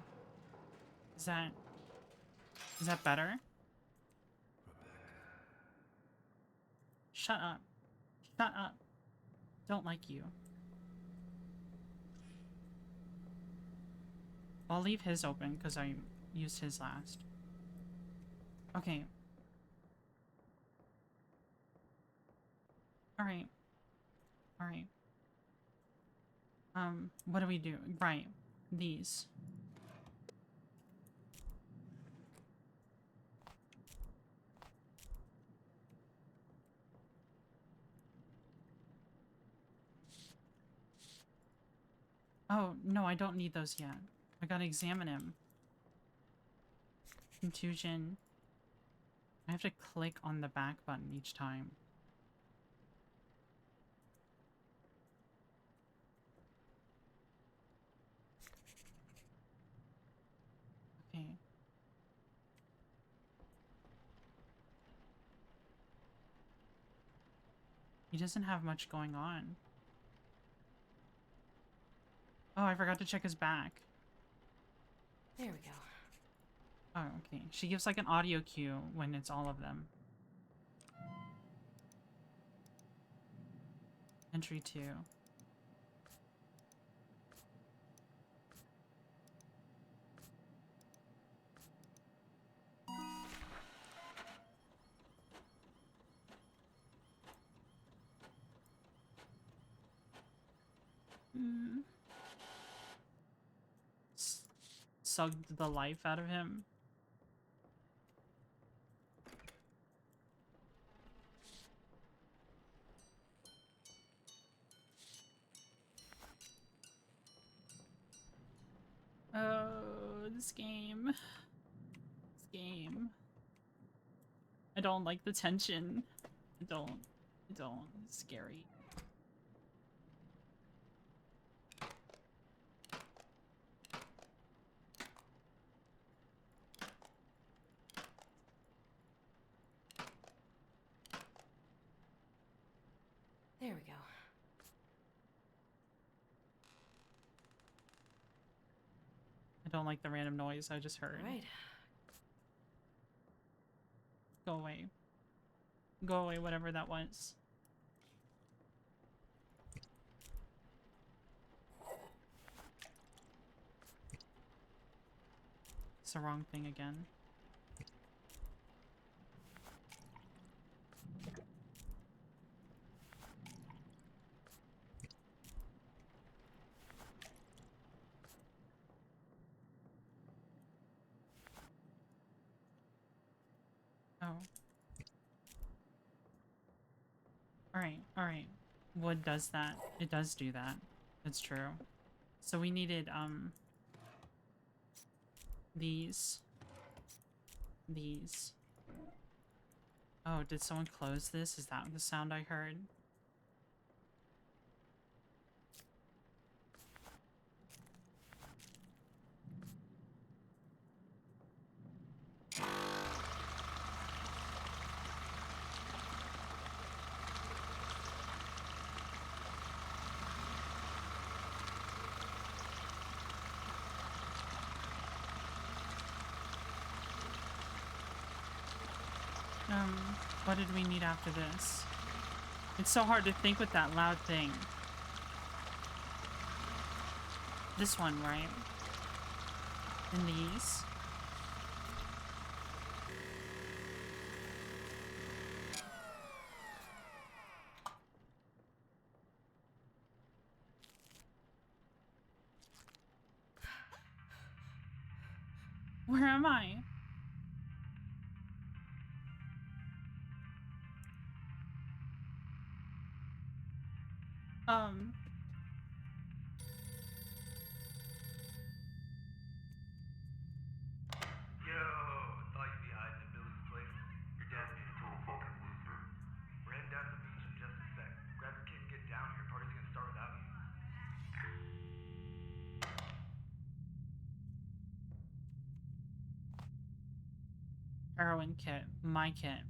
Is that better? Shut up. Shut up. Don't like you. I'll leave his open because I used his last. Okay. Alright. What do we do? Right. These. Oh, no, I don't need those yet. I gotta examine him. Contusion. I have to click on the back button each time. Okay. He doesn't have much going on. Oh, I forgot to check his back. There we go. Oh, okay. She gives like an audio cue when it's all of them. Entry 2. Sucked the life out of him. Oh, this game. This game. I don't like the tension. I don't. It's scary. There we go. I don't like the random noise I just heard. All right. Go away. Go away, whatever that was. It's the wrong thing again. Oh. Alright. Wood does that. It does do that. It's true. So we needed, these. These. Oh, did someone close this? Is that the sound I heard? What did we need after this? It's so hard to think with that loud thing. This one, right? And these. Where am I? Yo, thought you'd be hiding in Billy's place. Your dad made a total fucking loser. We're heading down to the beach in just a sec. Grab your kid and get down here. Party's gonna start without you. Heroin kit. My kit.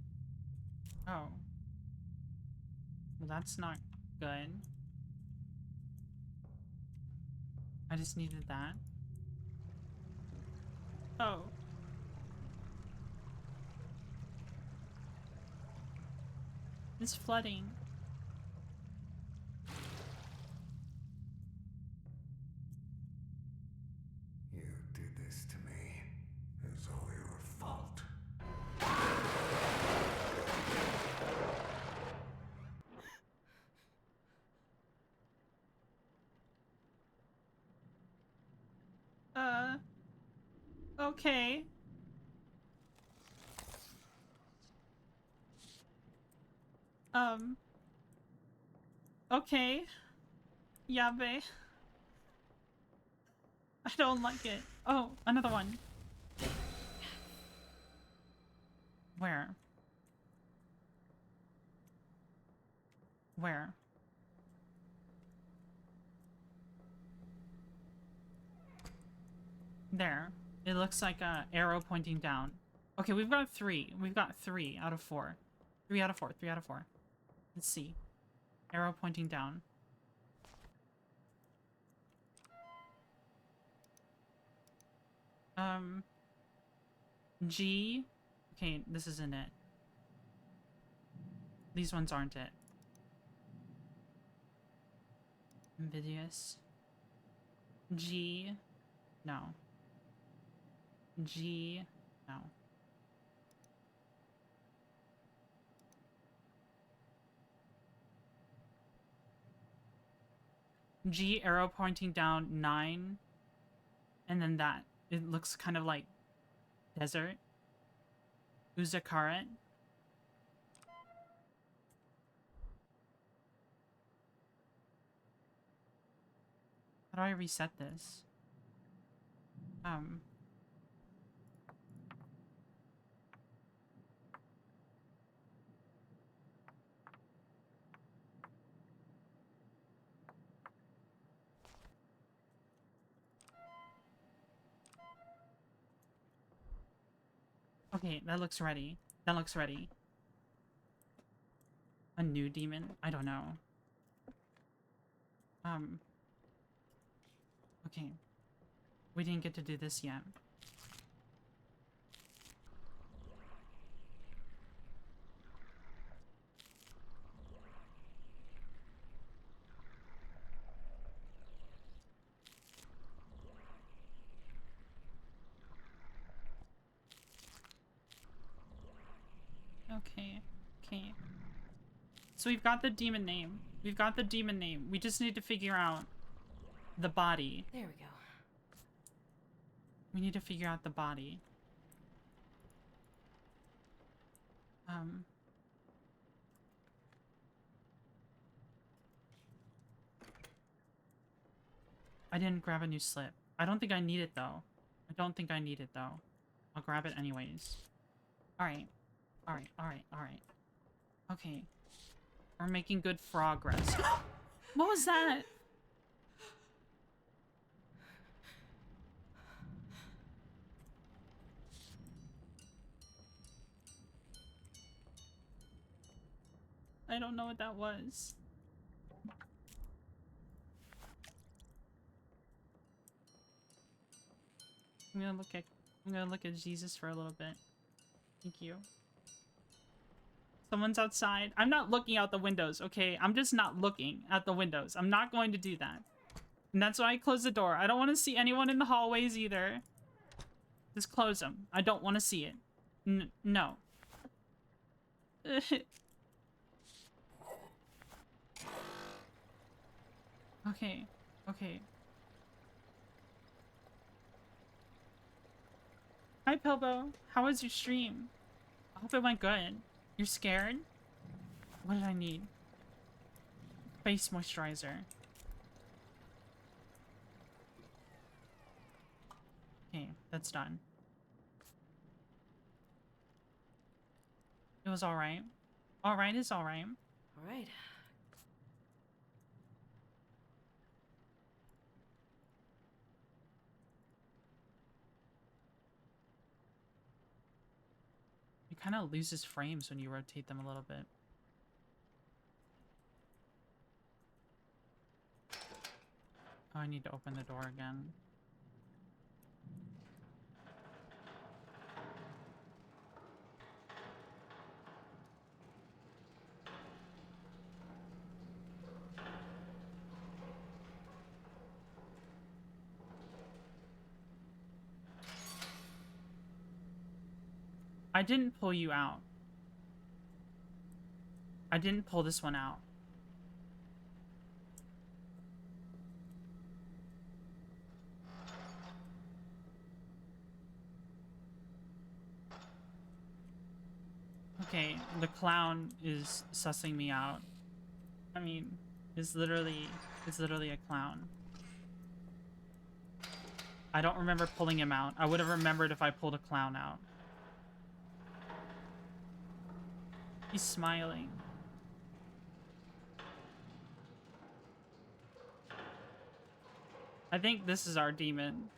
Oh. Well, that's not good. I just needed that. Oh. It's flooding. You did this to me. It's all your fault. Okay. Okay. Yabe. I don't like it. Oh, another one. Where? Where? There. It looks like a arrow pointing down. Okay, we've got 3. We've got 3 out of 4. 3 out of 4. 3 out of 4. Let's see. Arrow pointing down. G. Okay, this isn't it. These ones aren't it. Invidious. G. No. G. No. G, arrow pointing down, 9. And then that. It looks kind of like desert. Uzakaret. How do I reset this? Okay, that looks ready. That looks ready. A new demon? I don't know. Okay. We didn't get to do this yet. Okay. Okay. So we've got the demon name. We've got the demon name. We just need to figure out the body. There we go. We need to figure out the body. I didn't grab a new slip. I don't think I need it though. I don't think I need it though. I'll grab it anyways. Alright. Alright, alright, alright. Okay. We're making good progress. What was that? I don't know what that was. I'm gonna look at Jesus for a little bit. Thank you. Someone's outside. I'm not looking out the windows, okay? I'm just not looking at the windows. I'm not going to do that. And that's why I closed the door. I don't want to see anyone in the hallways either. Just close them. I don't want to see it. No. Okay. Okay. Hi, Pilbo. How was your stream? I hope it went good. You're scared? What did I need? Face moisturizer. Okay, that's done. It was alright. Alright is alright. All right. It kind of loses frames when you rotate them a little bit. Oh, I need to open the door again. I didn't pull you out. I didn't pull this one out. Okay, the clown is sussing me out. I mean, it's literally a clown. I don't remember pulling him out. I would have remembered if I pulled a clown out. He's smiling. I think this is our demon.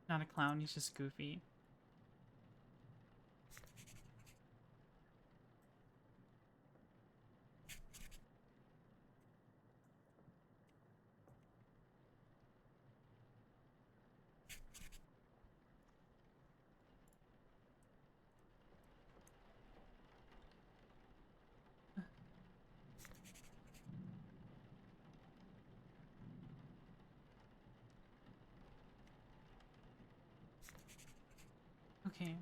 Not a clown, he's just goofy. Okay.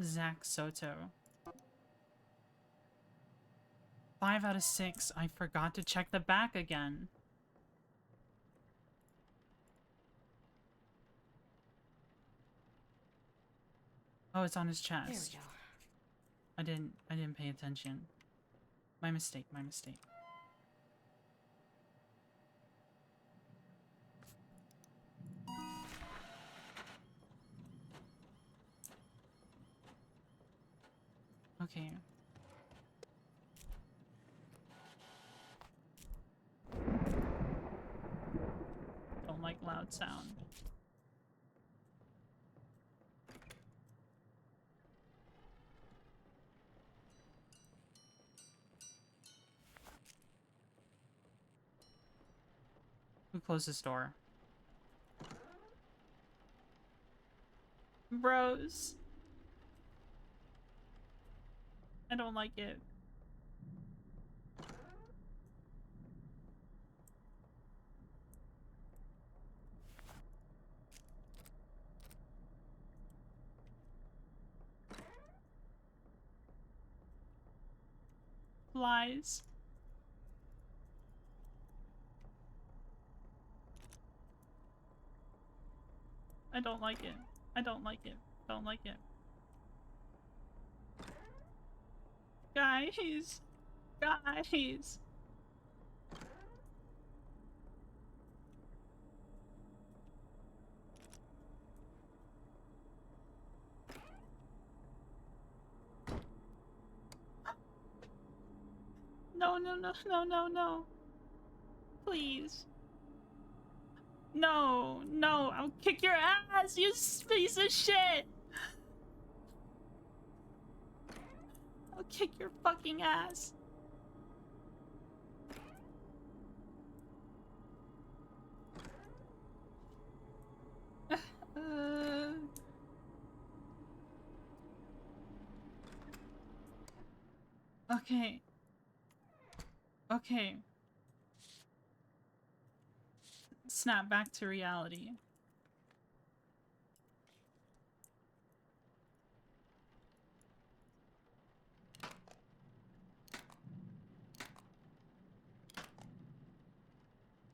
Zach Soto. 5 out of 6. I forgot to check the back again. Oh, it's on his chest. There we go. I didn't pay attention. My mistake, my mistake. Okay. Don't like loud sound. Who closed this door? Bros. I don't like it. Flies. I don't like it. I don't like it. Don't like it. Guys. Guys. No, no, no, no, no, no. Please. No, no, I'll kick your ass, you piece of shit! I'll kick your fucking ass. Okay. Okay. Snap back to reality.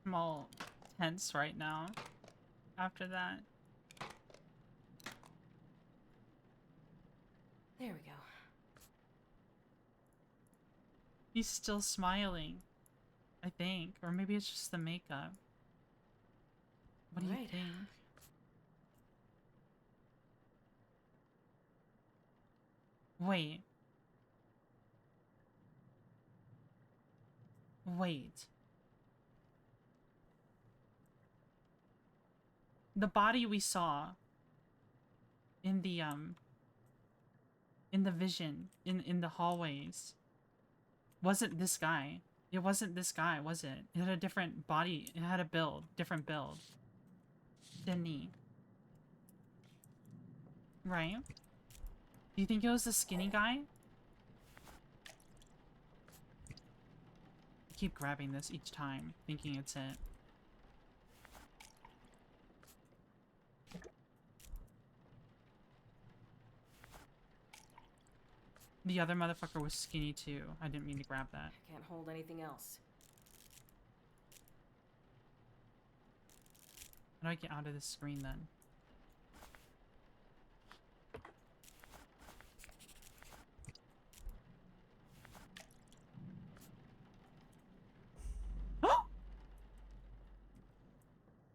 I'm all tense right now after that. There we go. He's still smiling, I think. Or maybe it's just the makeup. What do you Right. think? Wait. Wait. The body we saw in the vision in the hallways wasn't this guy. It wasn't this guy, was it? It had a different body. It had a build, different build. Didn't he? Right? Do you think it was the skinny guy? I keep grabbing this each time, thinking it's it. The other motherfucker was skinny too. I didn't mean to grab that. I can't hold anything else. How do I get out of this screen then?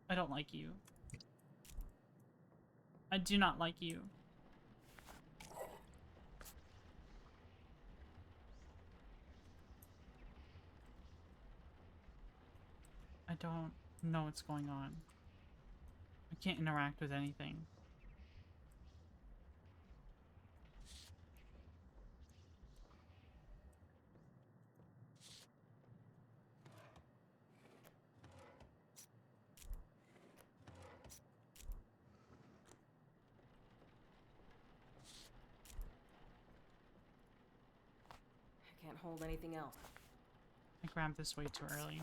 I don't like you. I do not like you. I don't know what's going on. I can't interact with anything. I can't hold anything else. I grabbed this way too early.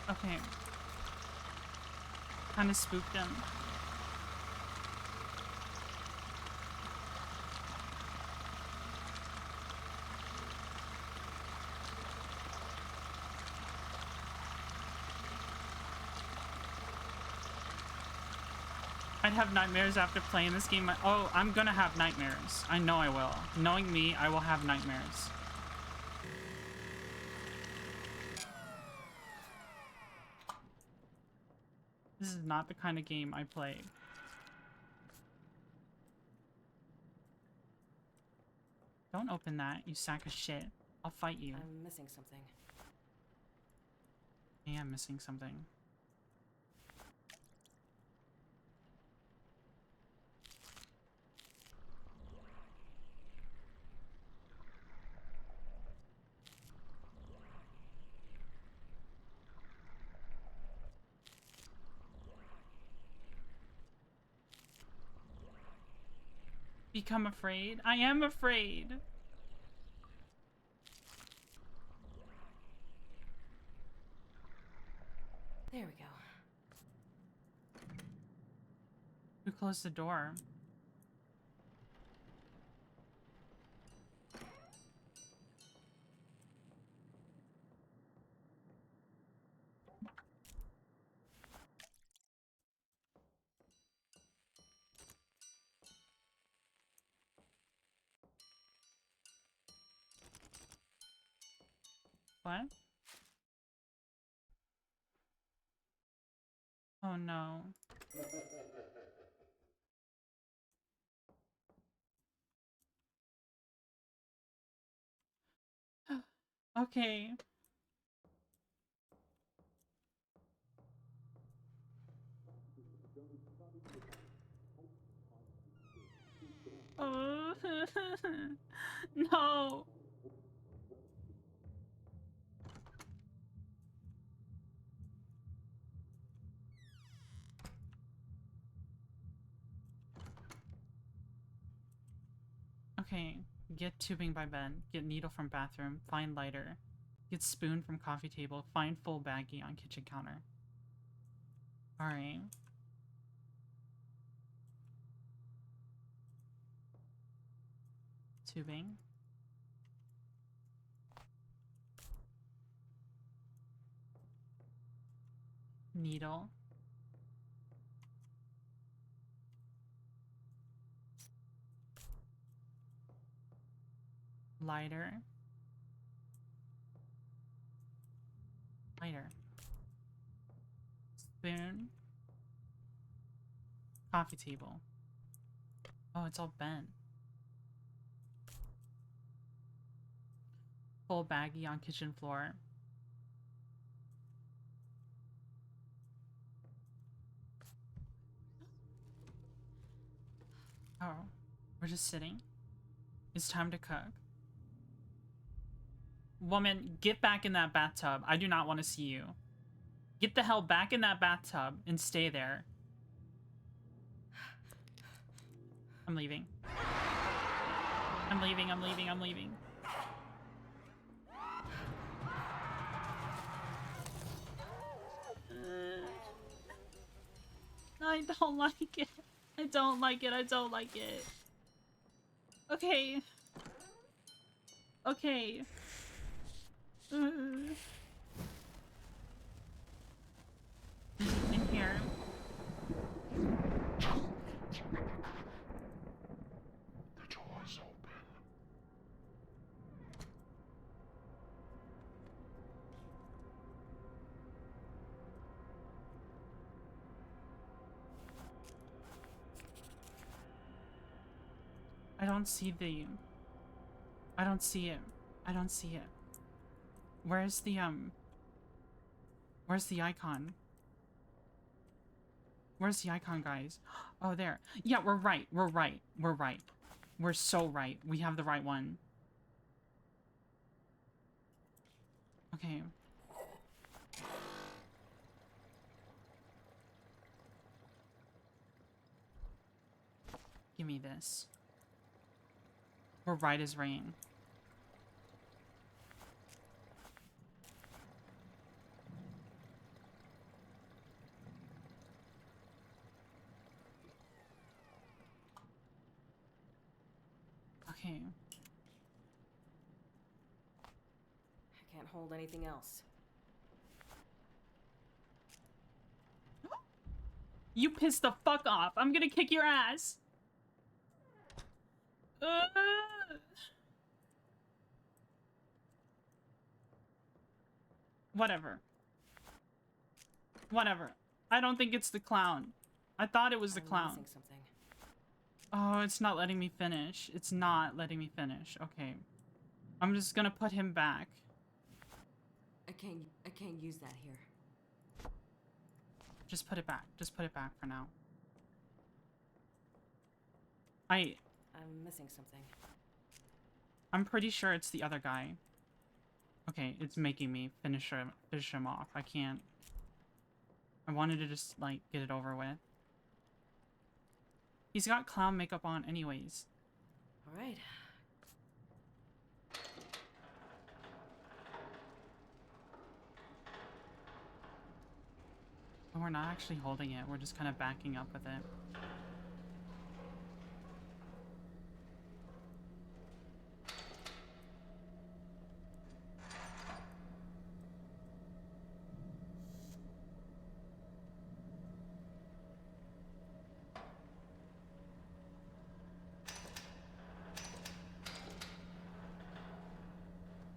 Okay. Kind of spooked him. I'd have nightmares after playing this game. Oh, I'm gonna have nightmares. I know I will. Knowing me, I will have nightmares. This is not the kind of game I play. Don't open that, you sack of shit. I'll fight you. I'm missing something. I am missing something. Become afraid? I am afraid. There we go. Who closed the door? What? Oh no. Okay. Oh. No. Okay. Get tubing by bed. Get needle from bathroom. Find lighter. Get spoon from coffee table. Find full baggie on kitchen counter. Alright. Tubing. Needle. Lighter. Lighter. Spoon. Coffee table. Oh, it's all bent. Full baggie on kitchen floor. Oh, we're just sitting. It's time to cook. Woman, get back in that bathtub. I do not want to see you. Get the hell back in that bathtub and stay there. I'm leaving. I'm leaving, I'm leaving, I'm leaving. I don't like it. I don't like it. I don't like it. Okay. Okay. In here. The door's open. I don't see the... I don't see it. I don't see it. Where's the Where's the icon? Where's the icon, guys? Oh, there. Yeah, we're right. We're right. We're right. We're so right. We have the right one. Okay. Give me this. We're right as rain. Okay. I can't hold anything else. You pissed the fuck off. I'm gonna kick your ass. Whatever. Whatever. I don't think it's the clown. I thought it was the I'm clown. missing something. Oh, it's not letting me finish. It's not letting me finish. Okay. I'm just gonna put him back. I can't use that here. Just put it back. Just put it back for now. I'm missing something. I'm pretty sure it's the other guy. Okay, it's making me finish him off. I can't. I wanted to just, like, get it over with. He's got clown makeup on anyways. All right. But we're not actually holding it. We're just kind of backing up with it.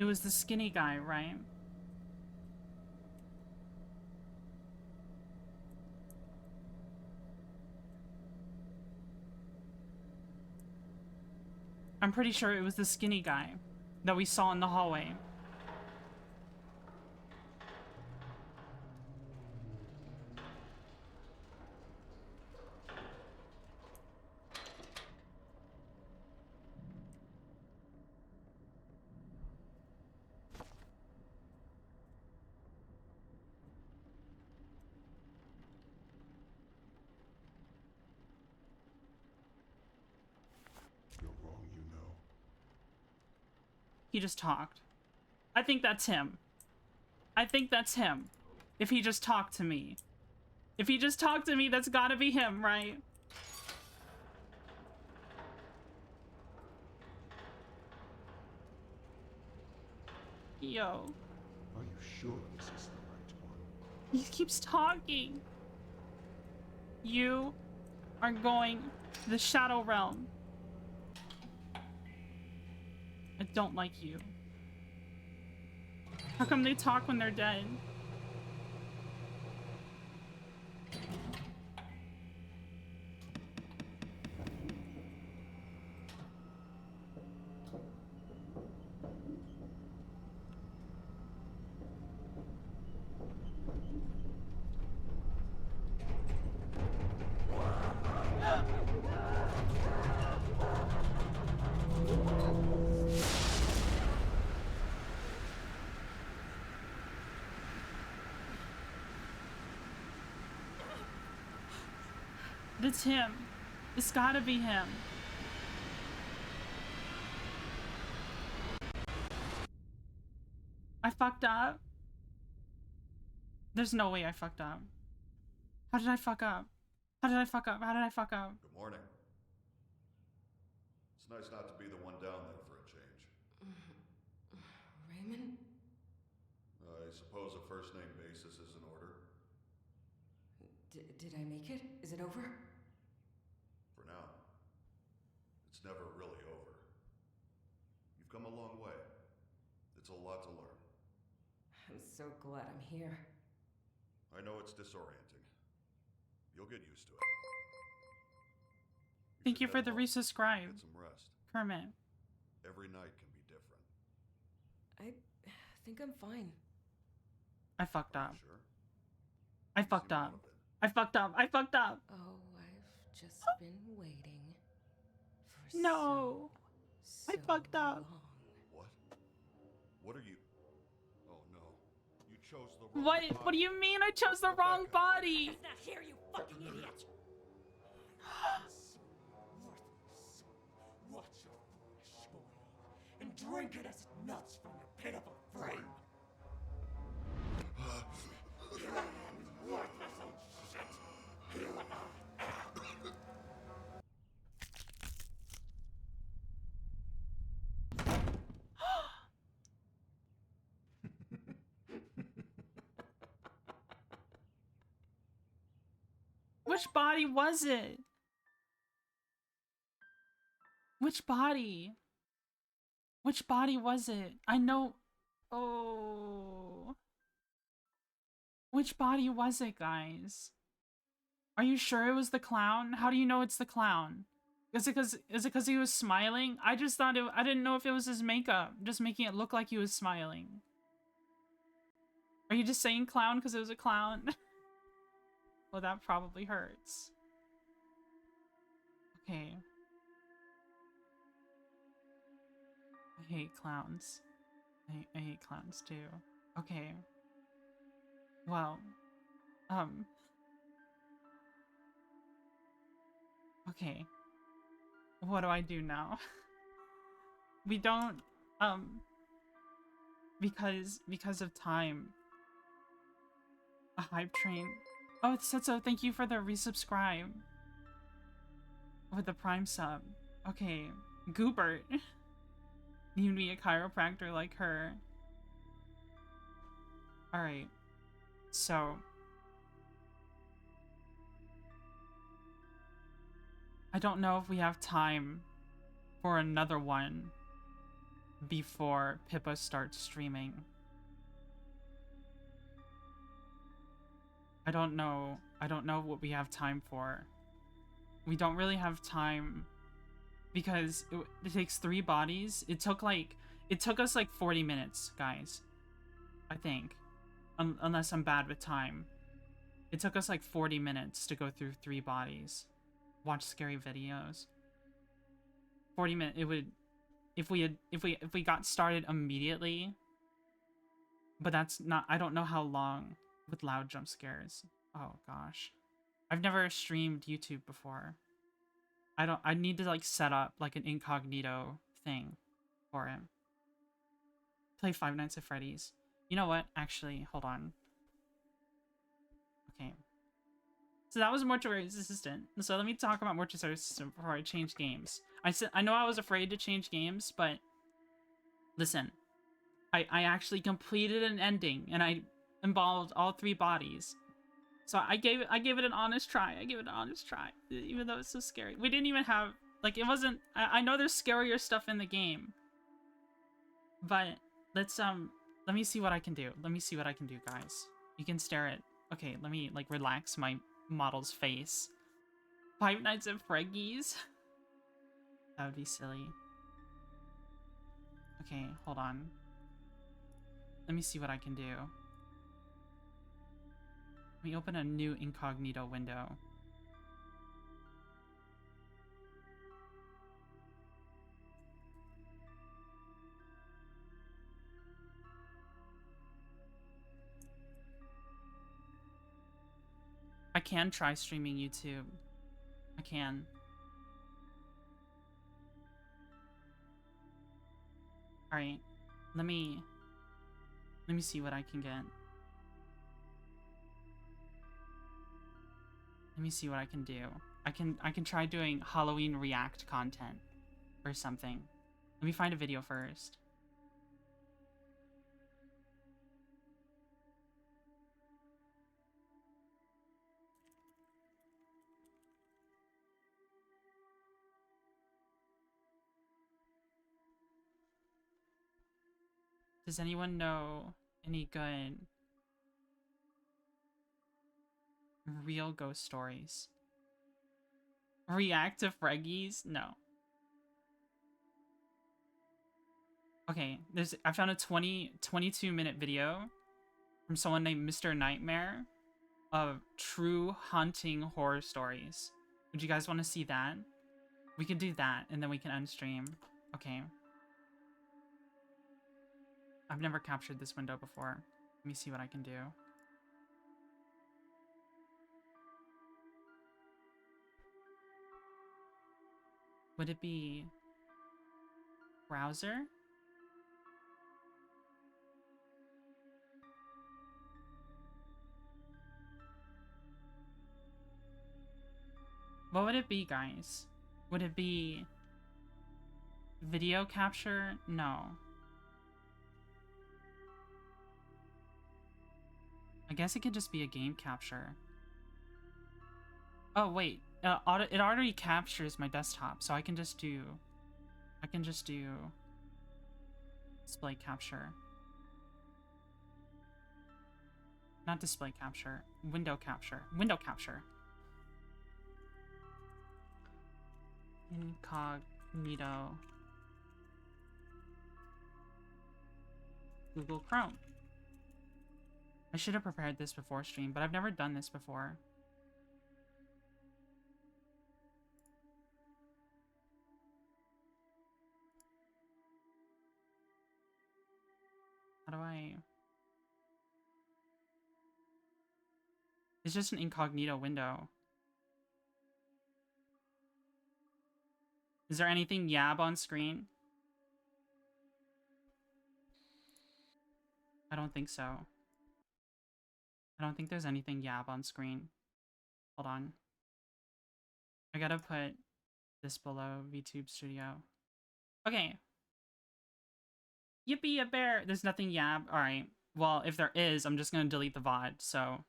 It was the skinny guy, right? I'm pretty sure it was the skinny guy that we saw in the hallway. You're wrong, you know. He just talked. I think that's him. I think that's him. If he just talked to me. If he just talked to me, that's gotta be him, right? Yo. Are you sure this is the right one? He keeps talking. You are going to the Shadow Realm. I don't like you. How come they talk when they're dead? It's him. It's gotta be him. I fucked up. There's no way I fucked up. How did I fuck up? How did I fuck up? How did I fuck up? Good morning. It's nice not to be the one down there for a change. Raymond? I suppose a first name basis is in order. Did I make it? Is it over? For now. It's never really over. You've come a long way. It's a lot to learn. I'm so glad I'm here. I know it's disorienting. You'll get used to it. Thank you should for head the home, resubscribe, Get some rest. Kermit. Every night can be different. I think I'm fine. I fucked Are up. you sure? I You fucked seem up. out of it. I fucked up. I fucked up. Oh, I've just been waiting for No. so I fucked up. long. What? What are you? Oh no. You chose the wrong What? body. What do you mean I chose the wrong body? Not here, you fucking idiot! Worthless. Watch your flesh bleed and drink it as it melts from your pitiful frame. Worthless old shit. You and I. Which body was it? Which body? Which body was it? I know. Oh. Which body was it, guys? Are you sure it was the clown? How do you know it's the clown? Is it because he was smiling? I just thought I didn't know if it was his makeup, just making it look like he was smiling. Are you just saying clown because it was a clown? Well, that probably hurts. Okay. I hate clowns. I hate clowns too. Okay. Well, okay. What do I do now? We don't, because of time. A hype train. Oh, it said so. Thank you for the resubscribe. With the Prime sub. Okay. Goobert. Need me a chiropractor like her. Alright. So. I don't know if we have time for another one before Pippa starts streaming. I don't know what we have time for. We don't really have time because it takes 3 bodies. It took us like 40 minutes, guys. I think. Unless I'm bad with time. It took us like 40 minutes to go through 3 bodies. Watch scary videos. 40 minutes. It would if we got started immediately. But that's not, I don't know how long with loud jump scares. Oh gosh. I've never streamed YouTube before. I need to like set up like an incognito thing for him. Play Five Nights at Freddy's. You know what? Actually, hold on. Okay. So that was Mortuary's Assistant. So let me talk about Mortuary's Assistant before I change games. I know I was afraid to change games, but listen. I actually completed an ending and I involved all 3 bodies. So I gave it an honest try. Even though it's so scary. We didn't even have, like, it wasn't, I know there's scarier stuff in the game. But let's let me see what I can do. Let me see what I can do, guys. You can stare at, okay, let me like relax my model's face. Five Nights at Freddy's. That would be silly. Okay, hold on. Let me see what I can do. Let me open a new incognito window. I can try streaming YouTube. I can. Alright. Let me Let me see what I can get. Let me see what I can do. I can try doing Halloween React content or something. Let me find a video first. Does anyone know any good real ghost stories? React to Freggies? No. Okay, I found a 22-minute video from someone named Mr. Nightmare of true haunting horror stories. Would you guys want to see that? We could do that, and then we can unstream. Okay. I've never captured this window before. Let me see what I can do. Would it be browser? What would it be, guys? Would it be video capture? No. I guess it could just be a game capture. Oh, wait. It already captures my desktop, so I can just do display capture. Not display capture. Window capture. Window capture. Incognito. Google Chrome. I should have prepared this before stream, but I've never done this before. How do I... It's just an incognito window. Is there anything Yab on screen? I don't think so. I don't think there's anything Yab on screen. Hold on. I gotta put this below VTube Studio. Okay. Yippee, a bear! There's nothing Yab. Alright. Well, if there is, I'm just gonna delete the VOD, so...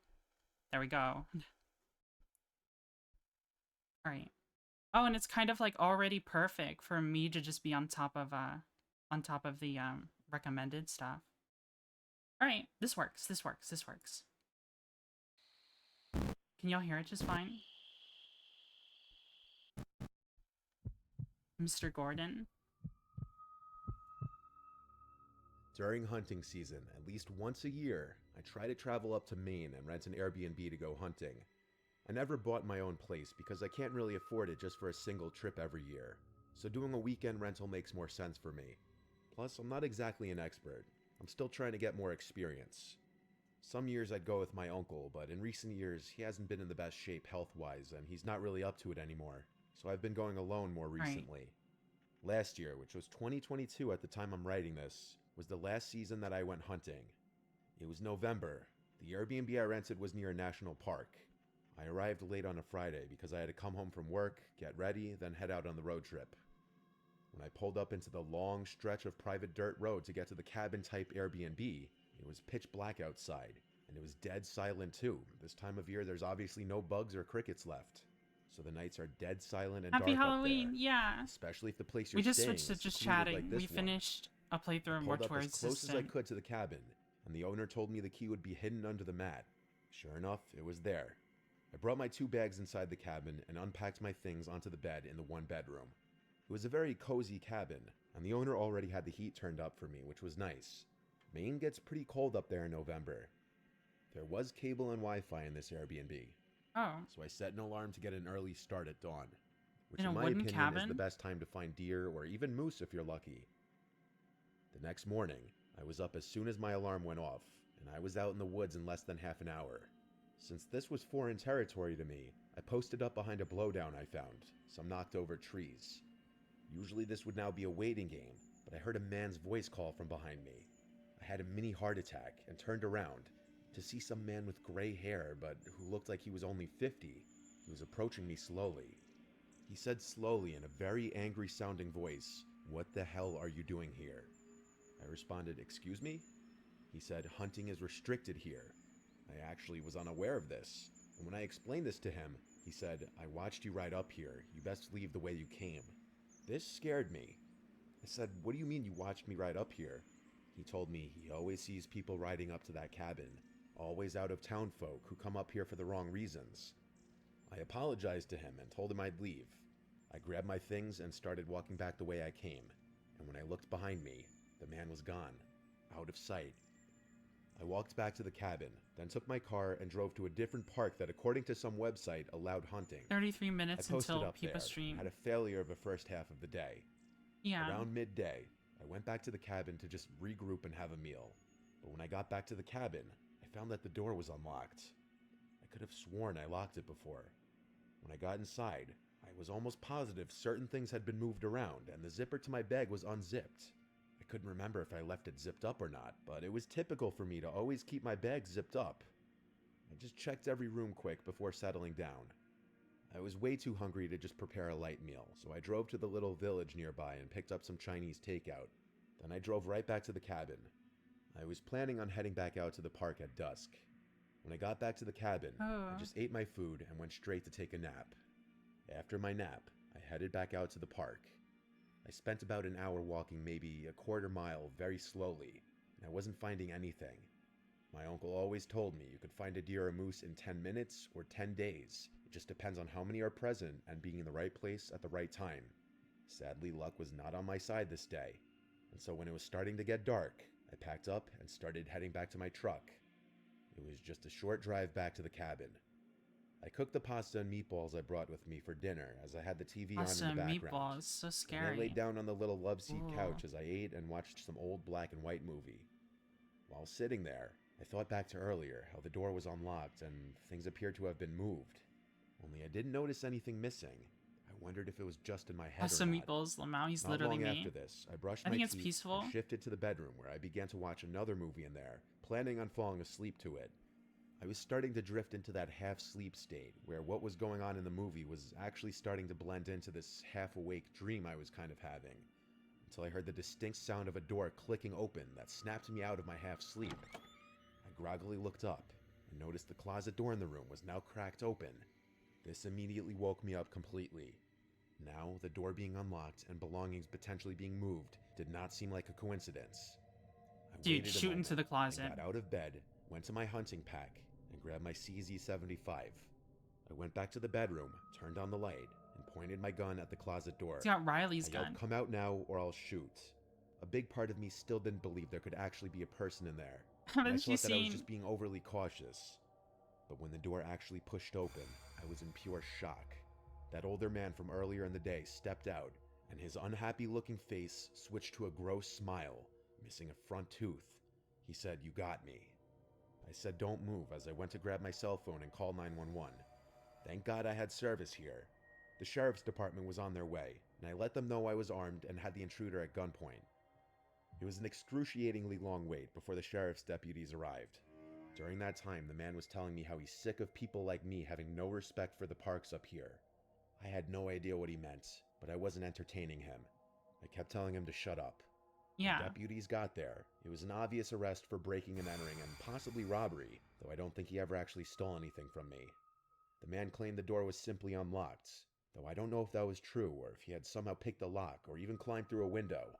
There we go. Alright. Oh, and it's kind of like already perfect for me to just be on top of the recommended stuff. Alright, this works, this works, this works. Can y'all hear it just fine? Mr. Gordon? During hunting season, at least once a year, I try to travel up to Maine and rent an Airbnb to go hunting. I never bought my own place because I can't really afford it just for a single trip every year, so doing a weekend rental makes more sense for me. Plus, I'm not exactly an expert. I'm still trying to get more experience. Some years I'd go with my uncle, but in recent years he hasn't been in the best shape health-wise and he's not really up to it anymore, so I've been going alone more recently. Right. Last year, which was 2022 at the time I'm writing this, was the last season that I went hunting. It was November. The Airbnb I rented was near a national park. I arrived late on a Friday because I had to come home from work, get ready, then head out on the road trip. When I pulled up into the long stretch of private dirt road to get to the cabin-type Airbnb, it was pitch black outside, and it was dead silent too. This time of year, there's obviously no bugs or crickets left. So the nights are dead silent and Happy dark Halloween, up there. Yeah. Especially if the place you're we just staying switched to is just secluded chatting. like this We finished a playthrough of pulled up Mortuary as close as I Assistant. could to the cabin, and the owner told me the key would be hidden under the mat. Sure enough, it was there. I brought my 2 bags inside the cabin and unpacked my things onto the bed in the 1 bedroom. It was a very cozy cabin, and the owner already had the heat turned up for me, which was nice. Maine gets pretty cold up there in November. There was cable and Wi-Fi in this Airbnb. Oh. So I set an alarm to get an early start at dawn, which In a in my wooden opinion cabin? is the best time to find deer or even moose if you're lucky. The next morning, I was up as soon as my alarm went off, and I was out in the woods in less than half an hour. Since this was foreign territory to me, I posted up behind a blowdown I found, some knocked over trees. Usually this would now be a waiting game, but I heard a man's voice call from behind me. I had a mini heart attack and turned around to see some man with gray hair, but who looked like he was only 50. He was approaching me slowly. He said slowly in a very angry sounding voice, "What the hell are you doing here?" I responded, "Excuse me?" He said, "Hunting is restricted here." I actually was unaware of this, and when I explained this to him, he said, "I watched you ride up here. You best leave the way you came." This scared me. I said, "What do you mean you watched me ride up here?" He told me he always sees people riding up to that cabin, always out of town folk who come up here for the wrong reasons. I apologized to him and told him I'd leave. I grabbed my things and started walking back the way I came, and when I looked behind me, the man was gone, out of sight. I walked back to the cabin, then took my car and drove to a different park that, according to some website, allowed hunting. 33 minutes I posted until up people there, stream. had a failure of the first half of the day. Yeah. Around midday, I went back to the cabin to just regroup and have a meal. But when I got back to the cabin, I found that the door was unlocked. I could have sworn I locked it before. When I got inside, I was almost positive certain things had been moved around, and the zipper to my bag was unzipped. I couldn't remember if I left it zipped up or not, but it was typical for me to always keep my bag zipped up. I just checked every room quick before settling down. I was way too hungry to just prepare a light meal, so I drove to the little village nearby and picked up some Chinese takeout. Then I drove right back to the cabin. I was planning on heading back out to the park at dusk. When I got back to the cabin, I just ate my food and went straight to take a nap. After my nap, I headed back out to the park. I spent about an hour walking maybe a quarter mile very slowly, and I wasn't finding anything. My uncle always told me you could find a deer or moose in 10 minutes or 10 days. It just depends on how many are present and being in the right place at the right time. Sadly, luck was not on my side this day, and so when it was starting to get dark, I packed up and started heading back to my truck. It was just a short drive back to the cabin. I cooked the pasta and meatballs I brought with me for dinner as I had the TV Pasta on in the and background. meatballs, so Then scary. I laid down on the little love seat Ooh. couch as I ate and watched some old black and white movie. While sitting there, I thought back to earlier, how the door was unlocked and things appeared to have been moved. Only I didn't notice anything missing. I wondered if it was just in my head Pasta or and not. meatballs, Lamau, he's Not literally long me. after this, I brushed I my think it's teeth peaceful. and shifted to the bedroom where I began to watch another movie in there, planning on falling asleep to it. I was starting to drift into that half-sleep state, where what was going on in the movie was actually starting to blend into this half-awake dream I was kind of having, until I heard the distinct sound of a door clicking open that snapped me out of my half-sleep. I groggily looked up and noticed the closet door in the room was now cracked open. This immediately woke me up completely. Now, the door being unlocked and belongings potentially being moved did not seem like a coincidence. I Dude, waited a shoot into the moment, closet. and got out of bed, went to my hunting pack, and grabbed my CZ-75. I went back to the bedroom, turned on the light, and pointed my gun at the closet door. He's got Riley's I gun. yelled, "Come out now or I'll shoot." A big part of me still didn't believe there could actually be a person in there. And I Haven't you thought that I was seen? just being overly cautious. But when the door actually pushed open, I was in pure shock. That older man from earlier in the day stepped out, and his unhappy-looking face switched to a gross smile, missing a front tooth. He said, "You got me." I said, "Don't move," as I went to grab my cell phone and call 911. Thank God I had service here. The sheriff's department was on their way, and I let them know I was armed and had the intruder at gunpoint. It was an excruciatingly long wait before the sheriff's deputies arrived. During that time, the man was telling me how he's sick of people like me having no respect for the parks up here. I had no idea what he meant, but I wasn't entertaining him. I kept telling him to shut up. Yeah. When deputies got there, it was an obvious arrest for breaking and entering and possibly robbery, though I don't think he ever actually stole anything from me. The man claimed the door was simply unlocked, though I don't know if that was true or if he had somehow picked the lock or even climbed through a window.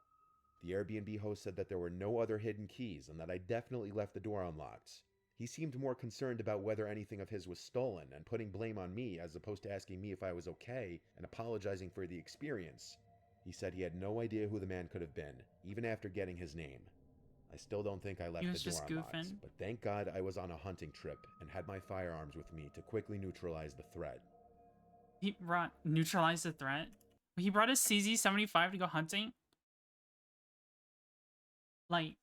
The Airbnb host said that there were no other hidden keys and that I definitely left the door unlocked. He seemed more concerned about whether anything of his was stolen and putting blame on me as opposed to asking me if I was okay and apologizing for the experience. He said he had no idea who the man could have been, even after getting his name. I still don't think I left He was the door just unlocked, goofing. but thank God I was on a hunting trip and had my firearms with me to quickly neutralize the threat. He brought neutralized the threat. He brought his CZ-75 to go hunting. Like,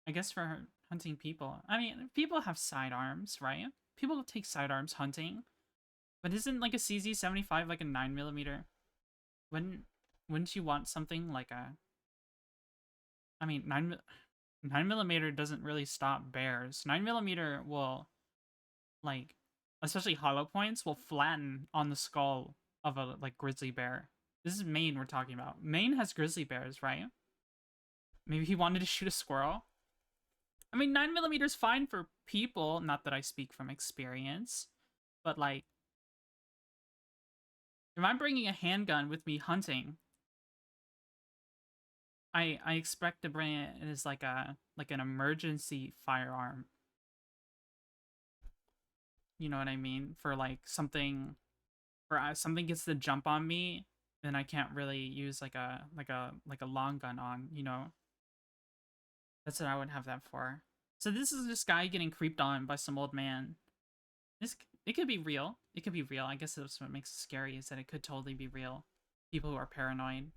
I guess for hunting people. I mean, people have sidearms, right? People take sidearms hunting. But isn't like a CZ-75 like a 9mm? Wouldn't you want something like a... I mean, 9mm doesn't really stop bears. 9mm will, like, especially hollow points, will flatten on the skull of a, like, grizzly bear. This is Maine we're talking about. Maine has grizzly bears, right? Maybe he wanted to shoot a squirrel? I mean, 9mm is fine for people, not that I speak from experience, but, like, if I'm bringing a handgun with me hunting, I expect to bring it as like an emergency firearm. You know what I mean? For like something, for something gets the jump on me, then I can't really use like a long gun on. You know, that's what I would have that for. So this is this guy getting creeped on by some old man. It could be real. It could be real. I guess that's what makes it scary, is that it could totally be real. People who are paranoid.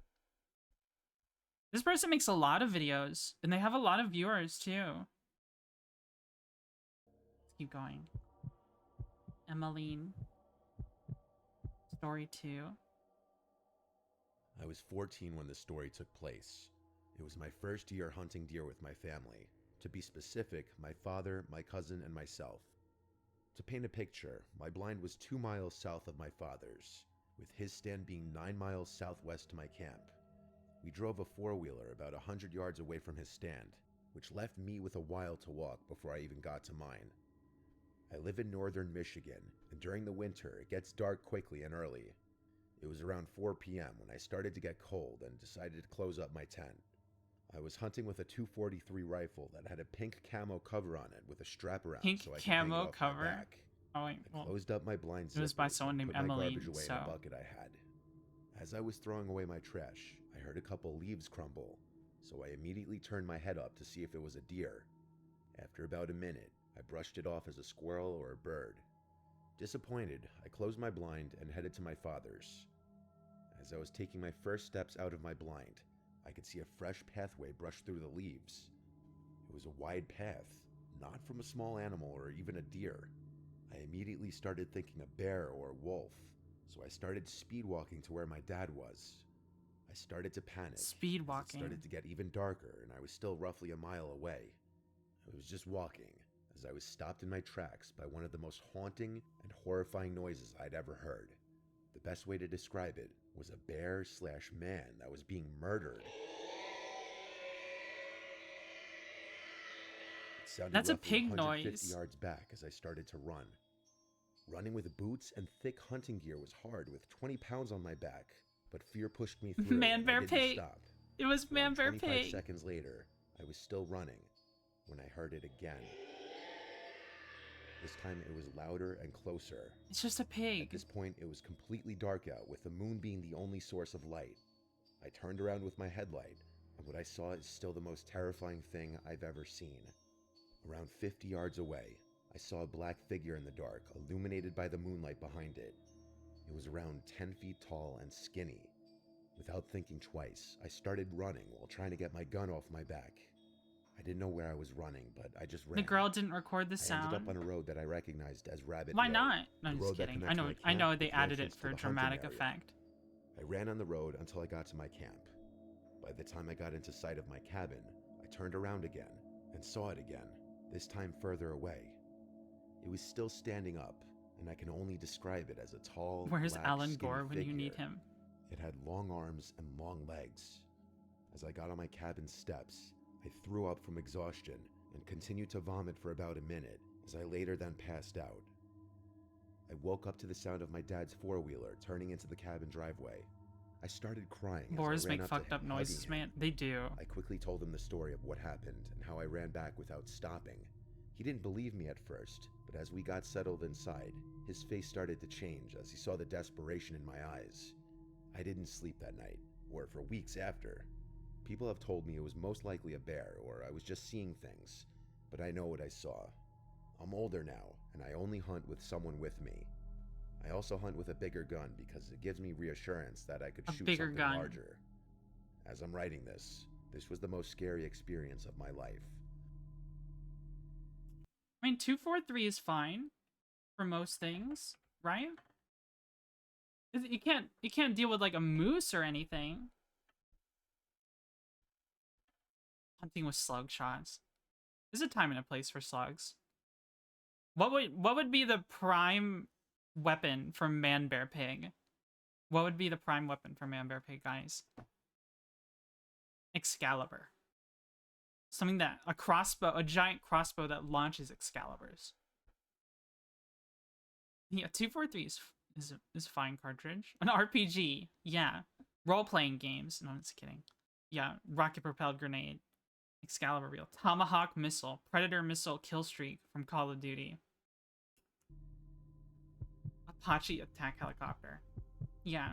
This person makes a lot of videos, and they have a lot of viewers too. Let's keep going. Emmeline. Story 2. I was 14 when the story took place. It was my first year hunting deer with my family. To be specific, my father, my cousin, and myself. To paint a picture, my blind was 2 miles south of my father's, with his stand being 9 miles southwest to my camp. We drove a four-wheeler about 100 yards away from his stand, which left me with a while to walk before I even got to mine. I live in northern Michigan, and during the winter, it gets dark quickly and early. It was around 4 p.m. when I started to get cold and decided to close up my tent. I was hunting with a .243 rifle that had a pink camo cover on it with a strap around Pink so I could hang it camo off cover? my back. Oh wait, I well, closed up my blind it was by zippers someone and named put my Emmeline, garbage away in so a bucket I had. As I was throwing away my trash, I heard a couple leaves crumble, so I immediately turned my head up to see if it was a deer. After about a minute, I brushed it off as a squirrel or a bird. Disappointed, I closed my blind and headed to my father's. As I was taking my first steps out of my blind, I could see a fresh pathway brush through the leaves. It was a wide path, not from a small animal or even a deer. I immediately started thinking a bear or a wolf, so I started speed walking to where my dad was. I started to panic. Speed As walking. it started to get even darker, and I was still roughly a mile away. I was just walking, as I was stopped in my tracks by one of the most haunting and horrifying noises I'd ever heard. The best way to describe it was a bear/man that was being murdered. It sounded That's a roughly pig 150 noise. yards back as I started to run. Running with boots and thick hunting gear was hard with 20 pounds on my back, but fear pushed me through Man, and bear, I didn't pig. stop. It was man, Around bear, 25 pig. seconds later, I was still running when I heard it again. This time it was louder and closer. It's just a At pig. this point, it was completely dark out, with the moon being the only source of light. I turned around with my headlight, and what I saw is still the most terrifying thing I've ever seen. Around 50 yards away, I saw a black figure in the dark, illuminated by the moonlight behind it. It was around 10 feet tall and skinny. Without thinking twice, I started running while trying to get my gun off my back. I didn't know where I was running, but I just ran. The girl didn't record the I ended sound. up on a road that I recognized as Rabbit Why Road. not? No, I'm the just road that kidding. connects my I know camp they with the added it entrance to for the hunting dramatic area. effect. I ran on the road until I got to my camp. By the time I got into sight of my cabin, I turned around again and saw it again, this time further away. It was still standing up, and I can only describe it as a tall, Where's black, Alan skinny Gore when you need figure. him? It had long arms and long legs. As I got on my cabin steps, I threw up from exhaustion and continued to vomit for about a minute, as I later then passed out. I woke up to the sound of my dad's four-wheeler turning into the cabin driveway. I started crying as Boars I ran make up to fucked him, up noises, hugging him. man. They do. I quickly told him the story of what happened and how I ran back without stopping. He didn't believe me at first, but as we got settled inside, his face started to change as he saw the desperation in my eyes. I didn't sleep that night, or for weeks after. People have told me it was most likely a bear, or I was just seeing things, but I know what I saw. I'm older now, and I only hunt with someone with me. I also hunt with a bigger gun because it gives me reassurance that I could A shoot bigger something gun. larger. As I'm writing this was the most scary experience of my life. I mean, 243 is fine for most things, right? You can't deal with like a moose or anything. Hunting with slug shots. There's a time and a place for slugs. What would be the prime weapon for Man Bear Pig? What would be the prime weapon for Man Bear Pig, guys? Excalibur. Something that a giant crossbow that launches Excaliburs. Yeah, 243 is a fine cartridge. An RPG, yeah. Role-playing games. No, I'm just kidding. Yeah, rocket-propelled grenade. Excalibur reel. Tomahawk missile. Predator missile kill streak from Call of Duty. Apache attack helicopter. Yeah.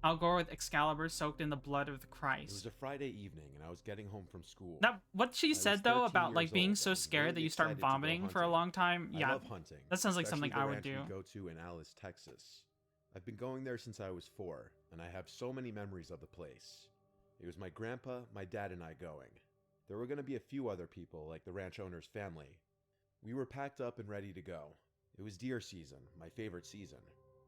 Al Gore with Excalibur soaked in the blood of the Christ. It was a Friday evening, and I was getting home from school. That what she said though about like being old, so scared that you start vomiting for a long time. Yeah, I love hunting. That sounds like something especially I the would ranch do. we go to in Alice, Texas. I've been going there since I was 4, and I have so many memories of the place. It was my grandpa, my dad, and I going. There were going to be a few other people, like the ranch owner's family. We were packed up and ready to go. It was deer season, my favorite season.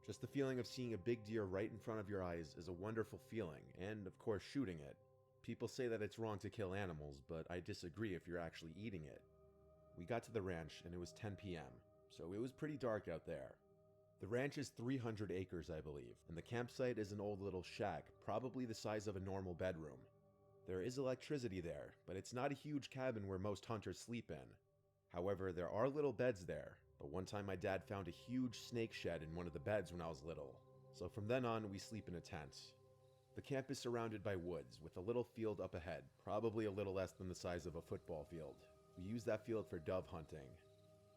Just the feeling of seeing a big deer right in front of your eyes is a wonderful feeling, and of course shooting it. People say that it's wrong to kill animals, but I disagree if you're actually eating it. We got to the ranch and it was 10 p.m., so it was pretty dark out there. The ranch is 300 acres, I believe, and the campsite is an old little shack, probably the size of a normal bedroom. There is electricity there, but it's not a huge cabin where most hunters sleep in. However, there are little beds there, but one time my dad found a huge snake shed in one of the beds when I was little, so from then on we sleep in a tent. The camp is surrounded by woods, with a little field up ahead, probably a little less than the size of a football field. We use that field for dove hunting.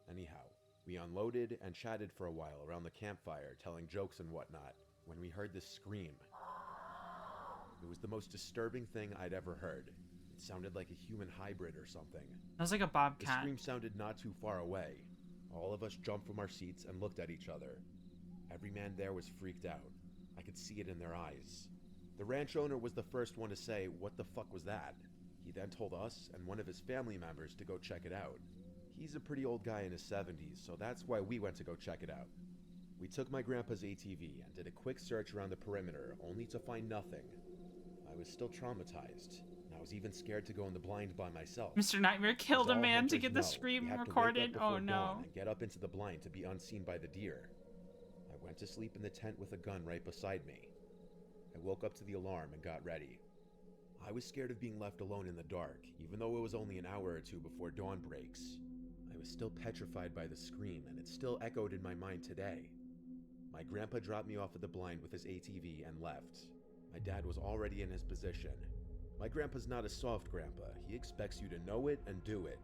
Anyhow, we unloaded and chatted for a while around the campfire, telling jokes and whatnot, when we heard this scream. It was the most disturbing thing I'd ever heard. It sounded like a human hybrid or something. That was like a The bobcat. scream sounded not too far away. All of us jumped from our seats and looked at each other. Every man there was freaked out. I could see it in their eyes. The ranch owner was the first one to say, "What the fuck was that?" He then told us and one of his family members to go check it out. He's a pretty old guy in his 70s, so that's why we went to go check it out. We took my grandpa's ATV and did a quick search around the perimeter, only to find nothing. I was still traumatized. I was even scared to go in the blind by myself. Mr. Nightmare killed As a all man to hunters get the know, scream you have to wake up recorded. before Oh dawn no. and get up into the blind to be unseen by the deer. I went to sleep in the tent with a gun right beside me. I woke up to the alarm and got ready. I was scared of being left alone in the dark, even though it was only an hour or two before dawn breaks. I was still petrified by the scream, and it still echoed in my mind today. My grandpa dropped me off at the blind with his ATV and left. My dad was already in his position. My grandpa's not a soft grandpa. He expects you to know it and do it.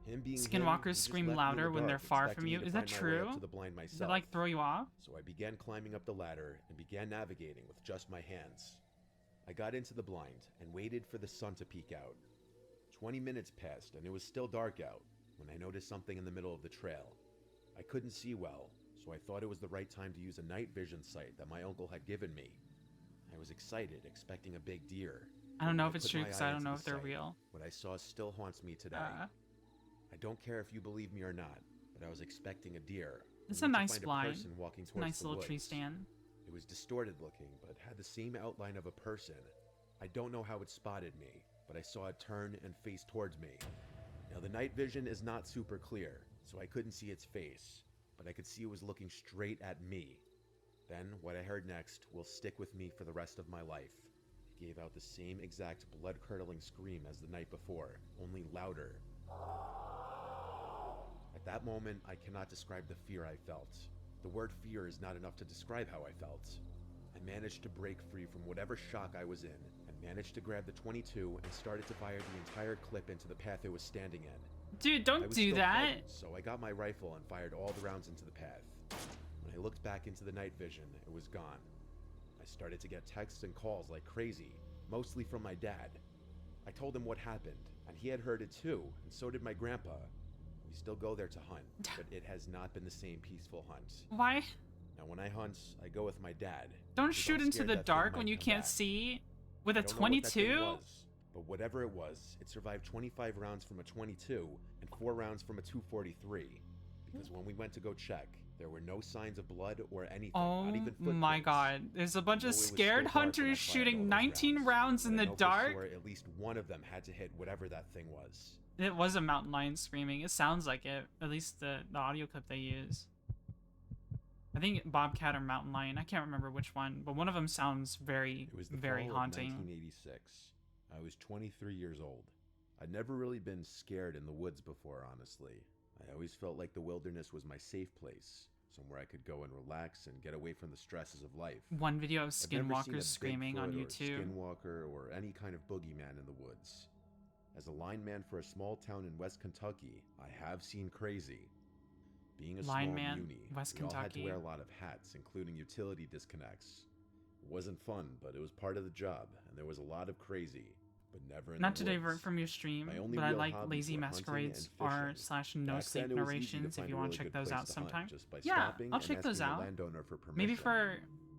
Him being him, he Skinwalkers just scream left me in louder the when they're dark, far expecting from me you. to Is that find my way up true? to the blind Does it myself. like throw you off? So I began climbing up the ladder and began navigating with just my hands. I got into the blind and waited for the sun to peek out. 20 minutes passed and it was still dark out when I noticed something in the middle of the trail. I couldn't see well, so I thought it was the right time to use a night vision sight that my uncle had given me. I was excited, expecting a big deer. I don't know When if it's put true my because eye I don't into know the if they're sight, real. What I saw still haunts me today. I don't care if you believe me or not, but I was expecting a deer. It's only a to nice find blind. A person walking It's a towards nice the little tree woods. stand. It was distorted looking, but had the same outline of a person. I don't know how it spotted me, but I saw it turn and face towards me. Now the night vision is not super clear, so I couldn't see its face, but I could see it was looking straight at me. Then, what I heard next will stick with me for the rest of my life. It gave out the same exact blood-curdling scream as the night before, only louder. At that moment, I cannot describe the fear I felt. The word fear is not enough to describe how I felt. I managed to break free from whatever shock I was in, and managed to grab the .22 and started to fire the entire clip into the path it was standing in. Dude, I don't was do still that. frightened, so I got my rifle and fired all the rounds into the path. When I looked back into the night vision, it was gone. I started to get texts and calls like crazy, mostly from my dad. I told him what happened, and he had heard it too, and so did my grandpa. We still go there to hunt, but it has not been the same peaceful hunt. Why? Now when I hunt, I go with my dad. Don't because shoot I'm into scared the that thing dark might when you come can't back. see with I a don't know what that thing 22? was, but whatever it was, it survived 25 rounds from a .22 and 4 rounds from a .243. Because when we went to go check, There were no signs of blood or anything, Oh not even footprints. my god. There's a bunch I know of it was still scared dark when I hunters fired all shooting those 19 rounds in but I the know for dark. sure at least one of them had to hit whatever that thing was. It was a mountain lion screaming. It sounds like it. At least the audio clip they use. I think Bobcat or Mountain Lion. I can't remember which one, but one of them sounds very, It was the very fall haunting. of 1986. I was 23 years old. I'd never really been scared in the woods before, honestly. I always felt like the wilderness was my safe place, somewhere I could go and relax and get away from the stresses of life. One video of I've never seen a skinwalkers screaming on Bigfoot or YouTube. Skinwalker or any kind of boogeyman in the woods. As a lineman for a small town in West Kentucky, I have seen crazy. Being a small Lineman, muni, West we all had to Kentucky. wear a lot of hats, including utility disconnects. It wasn't fun, but it was part of the job, and there was a lot of crazy, but never in Not the to woods. divert from your stream, My only but I real like hobbies Lazy were hunting Masquerades and r fishing. slash no Back sleep then, it was easy to narrations if find you a want really to check good those place out to hunt sometime. just by Yeah, stopping I'll and check those asking the out. landowner for permission. Maybe for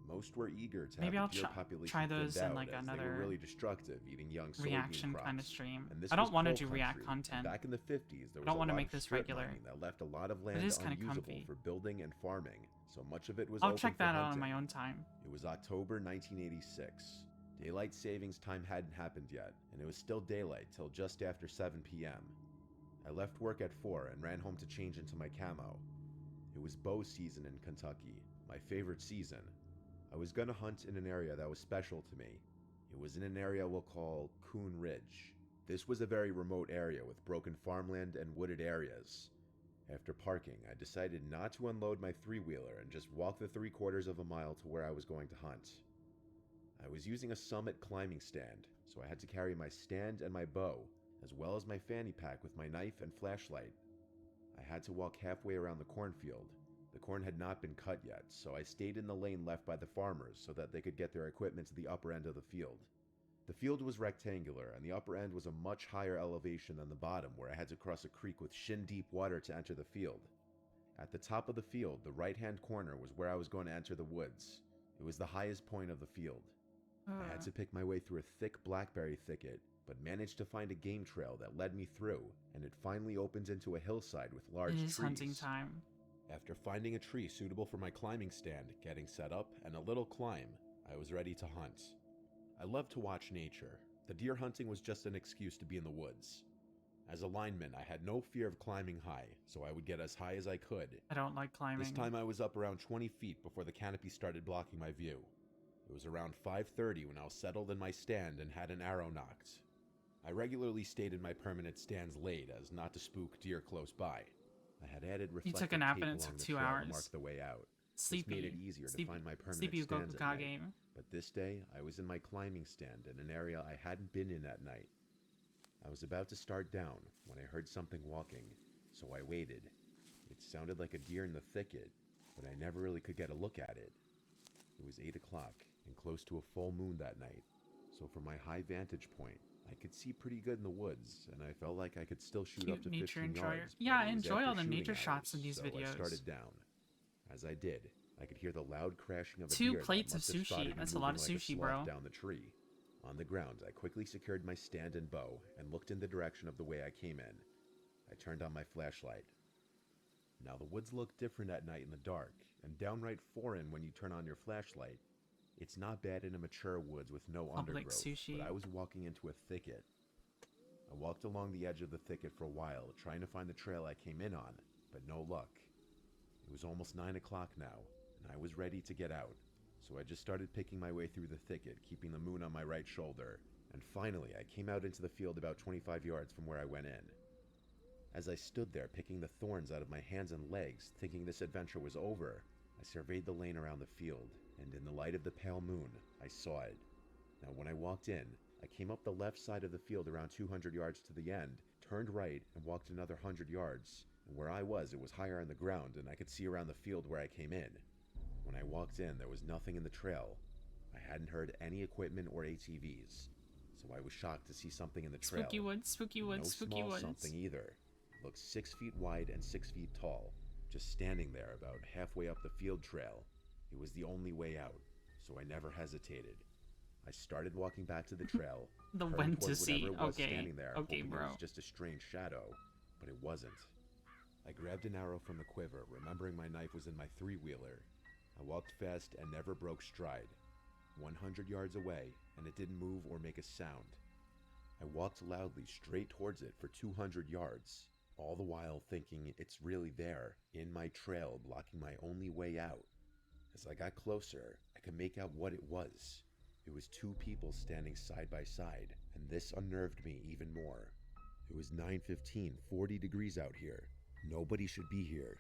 Most were eager to maybe have I'll the deer population try those thinned in out, like as they another were really destructive, eating young soybean reaction crops. kind of stream. And this I don't was want to coal do country, react and content. Back in the 50s, there I was don't a want to lot make of this strip regular. mining that left a lot of It land is kinda unusable comfy. for building and farming, so much of it was I'll open check for that out on hunting. my own time. It was October 1986. Daylight savings time hadn't happened yet, and it was still daylight till just after 7 p.m. I left work at 4 and ran home to change into my camo. It was bow season in Kentucky, my favorite season. I was gonna hunt in an area that was special to me. It was in an area we'll call Coon Ridge. This was a very remote area with broken farmland and wooded areas. After parking, I decided not to unload my three-wheeler and just walk the 3/4 of a mile to where I was going to hunt. I was using a Summit climbing stand, so I had to carry my stand and my bow, as well as my fanny pack with my knife and flashlight. I had to walk halfway around the cornfield. The corn had not been cut yet, so I stayed in the lane left by the farmers so that they could get their equipment to the upper end of the field. The field was rectangular, and the upper end was a much higher elevation than the bottom, where I had to cross a creek with shin-deep water to enter the field. At the top of the field, the right-hand corner was where I was going to enter the woods. It was the highest point of the field. I had to pick my way through a thick blackberry thicket, but managed to find a game trail that led me through, and it finally opens into a hillside with large It trees. is hunting time. After finding a tree suitable for my climbing stand, getting set up, and a little climb, I was ready to hunt. I love to watch nature. The deer hunting was just an excuse to be in the woods. As a lineman, I had no fear of climbing high, so I would get as high as I could. I don't like climbing. This time I was up around 20 feet before the canopy started blocking my view. It was around 5:30 when I was settled in my stand and had an arrow nocked. I regularly stayed in my permanent stands late as not to spook deer close by. I had added You reflective took a nap tape and it along took the 2 trail to hours. mark the way out. Sleepy. This made it easier to find my permanent Sleepy stands at night. game. But this day, I was in my climbing stand in an area I hadn't been in at night. I was about to start down when I heard something walking, so I waited. It sounded like a deer in the thicket, but I never really could get a look at it. It was 8 o'clock and close to a full moon that night, so from my high vantage point, I could see pretty good in the woods, and I felt like I could still shoot up Cute to nature 15 enjoyer. yards. Yeah, but I it was enjoy after all the shooting nature shots in hours, these so videos. I started down. As I did, I could hear the loud crashing of a 2 deer that plates of must have sushi. spotted me That's a lot of moving like sushi, sloth bro. down the tree. On the ground, I quickly secured my stand and bow and looked in the direction of the way I came in. I turned on my flashlight. Now the woods look different at night in the dark, and downright foreign when you turn on your flashlight. It's not bad in a mature woods with no Public undergrowth, sushi. but I was walking into a thicket. I walked along the edge of the thicket for a while, trying to find the trail I came in on, but no luck. It was almost 9 o'clock now, and I was ready to get out, so I just started picking my way through the thicket, keeping the moon on my right shoulder, and finally I came out into the field about 25 yards from where I went in. As I stood there picking the thorns out of my hands and legs, thinking this adventure was over, I surveyed the lane around the field, and in the light of the pale moon, I saw it. Now when I walked in, I came up the left side of the field around 200 yards to the end, turned right, and walked another 100 yards. And where I was, it was higher on the ground, and I could see around the field where I came in. When I walked in, there was nothing in the trail. I hadn't heard any equipment or ATVs, so I was shocked to see something in the trail. Spooky woods, spooky woods, No spooky small woods. something either. It looked 6 feet wide and 6 feet tall, just standing there about halfway up the field trail. It was the only way out, so I never hesitated. I started walking back to the trail. The hurried when to towards see. whatever was Okay. standing there, Okay, hoping bro. it was just a strange shadow, but it wasn't. I grabbed an arrow from the quiver, remembering my knife was in my three-wheeler. I walked fast and never broke stride. 100 yards away, and it didn't move or make a sound. I walked loudly straight towards it for 200 yards, all the while thinking it's really there, in my trail, blocking my only way out. As I got closer, I could make out what it was. It was two people standing side by side, and this unnerved me even more. It was 9:15, 40 degrees out here. Nobody should be here.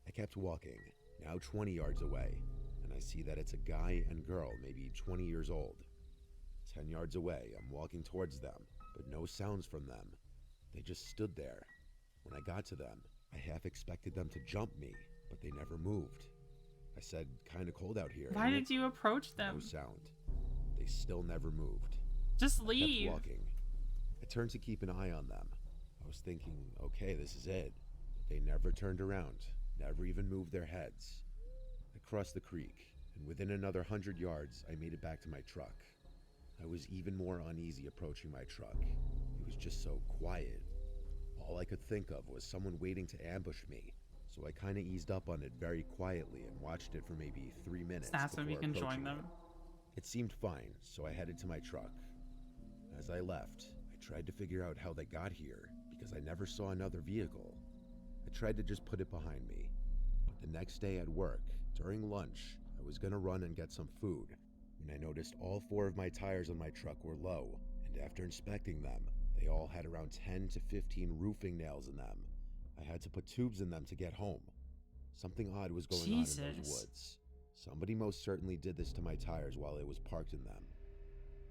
I kept walking, now 20 yards away, and I see that it's a guy and girl, maybe 20 years old. 10 yards away, I'm walking towards them, but no sounds from them. They just stood there. When I got to them, I half expected them to jump me, but they never moved. I said, "Kinda cold out here." Why did you approach them? No sound. They still never moved. Just I leave. kept walking. I turned to keep an eye on them. I was thinking, okay, this is it. They never turned around, never even moved their heads. I crossed the creek, and within another 100 yards, I made it back to my truck. I was even more uneasy approaching my truck. It was just so quiet. All I could think of was someone waiting to ambush me, so I kinda eased up on it very quietly and watched it for maybe 3 minutes. That's when we before can join approaching them. It seemed fine, so I headed to my truck. As I left, I tried to figure out how they got here, because I never saw another vehicle. I tried to just put it behind me. But the next day at work, during lunch, I was gonna run and get some food, when I noticed all 4 of my tires on my truck were low, and after inspecting them, they all had around 10 to 15 roofing nails in them. I had to put tubes in them to get home. Something odd was going on in those woods. Somebody most certainly did this to my tires while it was parked in them.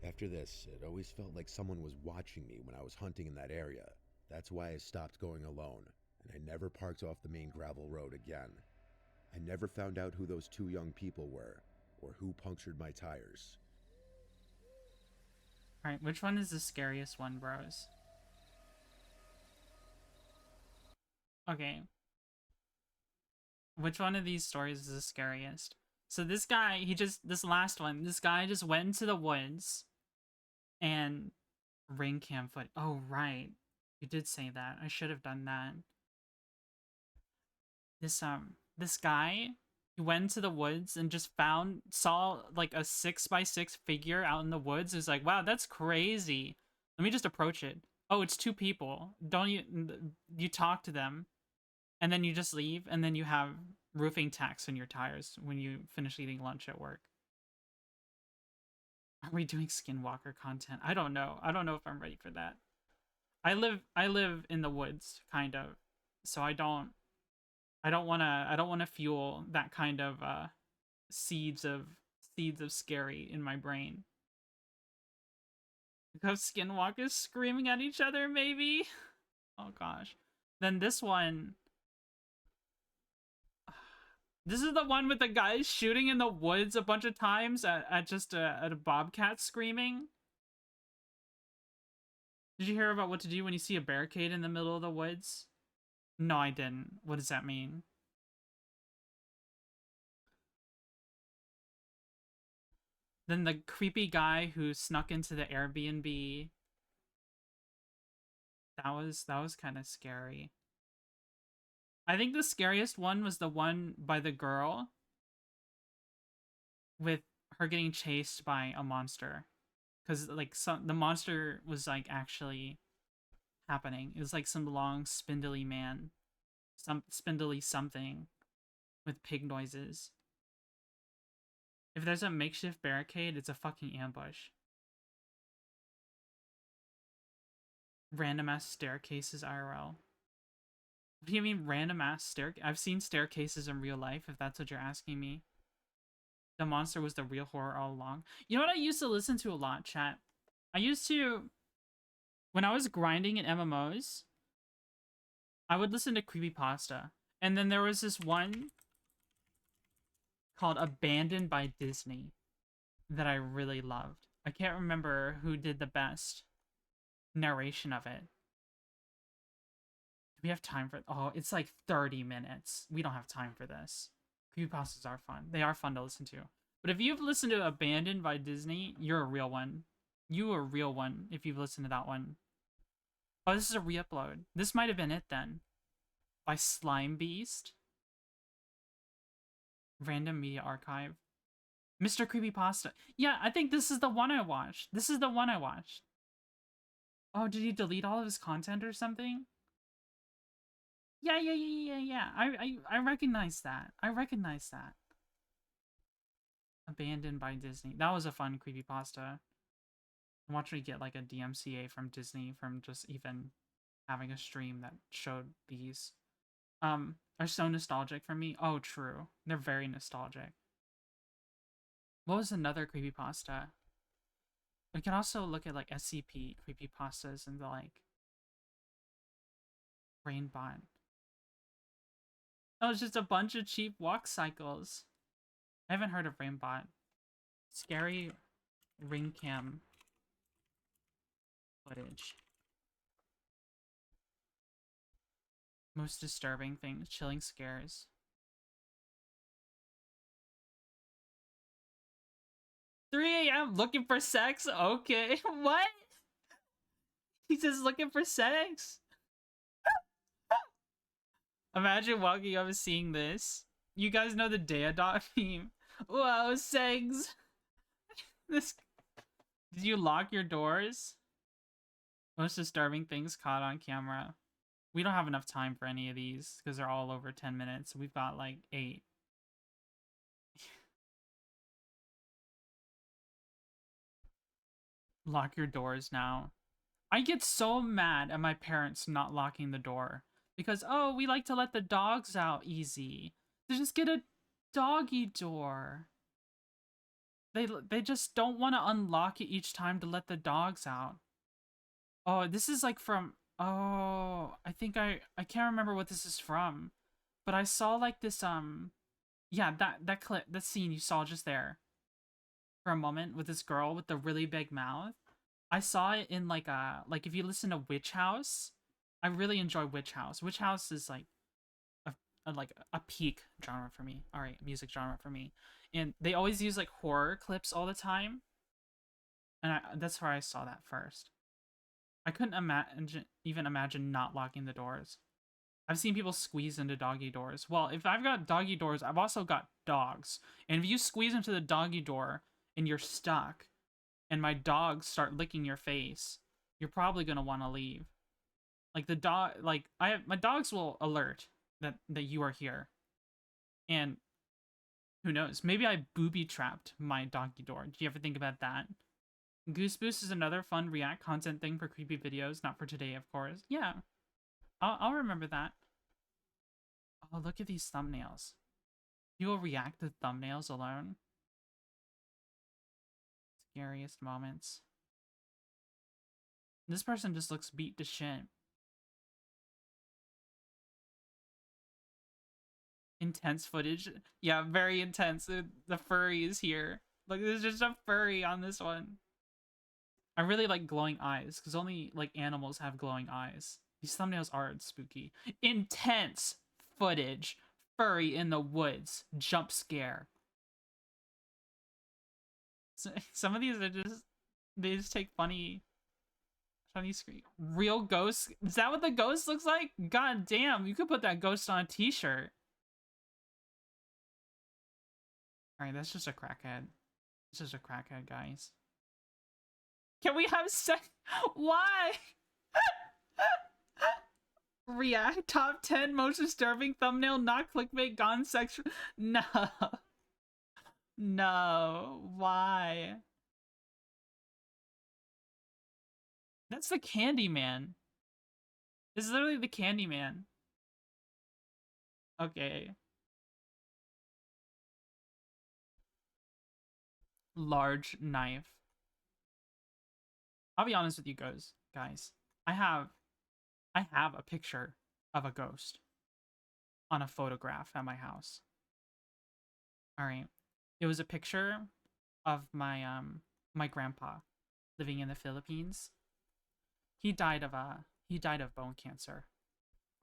After this, it always felt like someone was watching me when I was hunting in that area. That's why I stopped going alone, and I never parked off the main gravel road again. I never found out who those 2 young people were, or who punctured my tires. Alright, which one is the scariest one, bros? Okay. Which one of these stories is the scariest? So this guy, this last one, this guy just went into the woods and ring cam foot. Oh, right. You did say that. I should have done that. This guy, he went into the woods and just saw like a 6x6 figure out in the woods. He's like, wow, that's crazy. Let me just approach it. Oh, it's 2 people. You talk to them, and then you just leave, and then you have roofing tacks on your tires when you finish eating lunch at work. Are we doing Skinwalker content? I don't know. I don't know if I'm ready for that. I live in the woods, kind of, so I don't wanna fuel that kind of seeds of scary in my brain. Because Skinwalkers screaming at each other, maybe? Oh gosh. Then this one. This is the one with the guys shooting in the woods a bunch of times at a bobcat screaming. Did you hear about what to do when you see a barricade in the middle of the woods? No, I didn't. What does that mean? Then the creepy guy who snuck into the Airbnb. That was kind of scary. I think the scariest one was the one by the girl with her getting chased by a monster. Cuz like the monster was like actually happening. It was like some long spindly man. Some spindly something with pig noises. If there's a makeshift barricade, it's a fucking ambush. Random ass staircases IRL. What do you mean random ass staircase? I've seen staircases in real life, if that's what you're asking me. The monster was the real horror all along. You know what I used to listen to a lot, chat? I used to, when I was grinding in MMOs, I would listen to creepypasta. And then there was this one called Abandoned by Disney that I really loved. I can't remember who did the best narration of it. Do we have time for... Oh, it's like 30 minutes. We don't have time for this. Creepypastas are fun. They are fun to listen to. But if you've listened to Abandoned by Disney, you're a real one. You are a real one if you've listened to that one. Oh, this is a re-upload. This might have been it then. by Slime Beast. Random Media Archive. Mr. Creepypasta. Yeah, I think this is the one I watched. This is the one I watched. Oh, did he delete all of his content or something? Yeah. I recognize that. I recognize that. Abandoned by Disney. That was a fun creepypasta. I watched me get like a DMCA from Disney from just even having a stream that showed these. Are so nostalgic for me. Oh, true. They're very nostalgic. What was another creepypasta? We can also look at like SCP creepypastas and the like Rainbot. Oh, it's just a bunch of cheap walk cycles. I haven't heard of Rainbot. Scary ring cam footage. Most disturbing things, chilling scares. "3 a.m. looking for sex?" Okay. What? He's just looking for sex? Imagine walking up and seeing this. You guys know the Deodot meme. Whoa, segs. This. Did you lock your doors? Most disturbing things caught on camera. We don't have enough time for any of these because they're all over 10 minutes. We've got like 8. Lock your doors now. I get so mad at my parents not locking the door because, oh, we like to let the dogs out easy. They just get a doggy door. They just don't want to unlock it each time to let the dogs out. Oh, this is like from, oh, I think I can't remember what this is from, but I saw like this yeah, that clip, that scene you saw just there for a moment with this girl with the really big mouth. I saw it in like if you listen to Witch House, I really enjoy Witch House. Witch House is like a peak genre for me. All right, music genre for me. And they always use like horror clips all the time. And that's where I saw that first. I couldn't even imagine not locking the doors. I've seen people squeeze into doggy doors. Well, if I've got doggy doors, I've also got dogs. And if you squeeze into the doggy door and you're stuck, and my dogs start licking your face, you're probably gonna want to leave. Like the dog, like my dogs will alert that you are here. And who knows? Maybe I booby trapped my doggy door. Do you ever think about that? Goose Boost is another fun React content thing for creepy videos, not for today, of course. Yeah, I'll remember that. Oh, look at these thumbnails. People react to thumbnails alone. Scariest moments. This person just looks beat to shit. Intense footage. Yeah, very intense. The furry is here. Look, there's just a furry on this one. I really like glowing eyes, because only like animals have glowing eyes. These thumbnails are spooky. Intense footage. Furry in the woods. Jump scare. So, some of these are just, they just take funny screen. Real ghost? Is that what the ghost looks like? God damn, you could put that ghost on a t-shirt. Alright, that's just a crackhead. This is a crackhead, guys. Can we have sex? Why? React top 10 most disturbing thumbnail, not clickbait, gone sexual. No. No. Why? That's the Candyman. This is literally the Candyman. Okay. Large knife. I'll be honest with you guys. I have a picture of a ghost on a photograph at my house. All right. It was a picture of my my grandpa living in the Philippines. He died of bone cancer.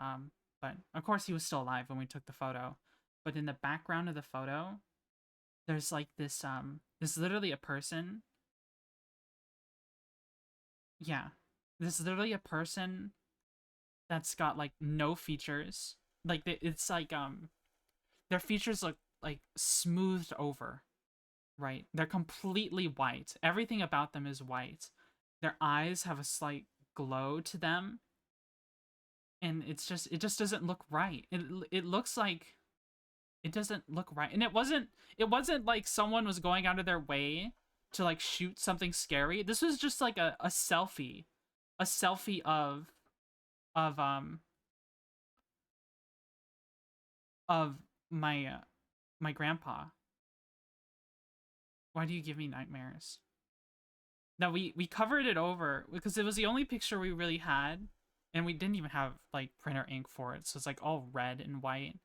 But of course he was still alive when we took the photo. But in the background of the photo, there's like this there's literally a person. Yeah. There's literally a person that's got like no features, like it's like their features look like smoothed over, right? They're completely white. Everything about them is white. Their eyes have a slight glow to them, and it just doesn't look right. It looks like it doesn't look right. And it wasn't like someone was going out of their way to like shoot something scary. This was just like a selfie. A selfie of um of my grandpa. Why do you give me nightmares? Now we covered it over because it was the only picture we really had, and we didn't even have like printer ink for it, so it's like all red and white.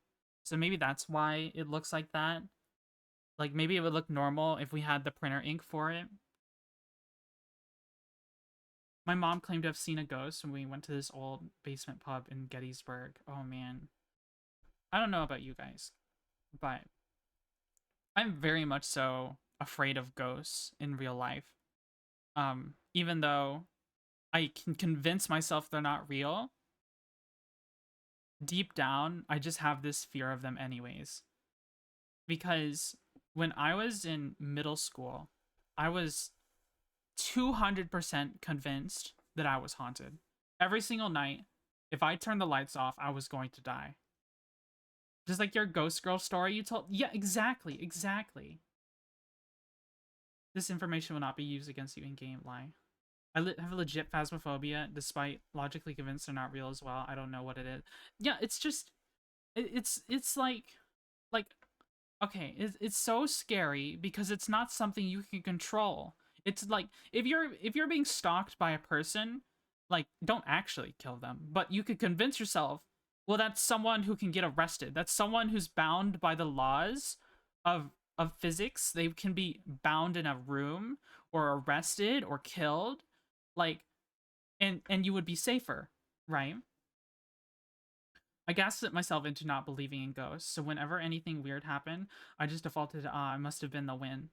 So maybe that's why it looks like that. Like maybe it would look normal if we had the printer ink for it. My mom claimed to have seen a ghost when we went to this old basement pub in Gettysburg. Oh man. I don't know about you guys, but I'm very much so afraid of ghosts in real life. Even though I can convince myself they're not real, deep down, I just have this fear of them anyways. Because when I was in middle school, I was 200% convinced that I was haunted. Every single night, if I turned the lights off, I was going to die. Just like your ghost girl story you told. Yeah, exactly, exactly. This information will not be used against you in game. Lie. I have a legit phasmophobia, despite logically convinced they're not real as well. I don't know what it is. Yeah, it's just, it's like, okay, it's so scary because it's not something you can control. It's like if you're being stalked by a person, like don't actually kill them, but you could convince yourself, well, that's someone who can get arrested. That's someone who's bound by the laws of physics. They can be bound in a room or arrested or killed, like, and you would be safer, right? I gaslit myself into not believing in ghosts, so whenever anything weird happened, I just defaulted to, it must have been the wind.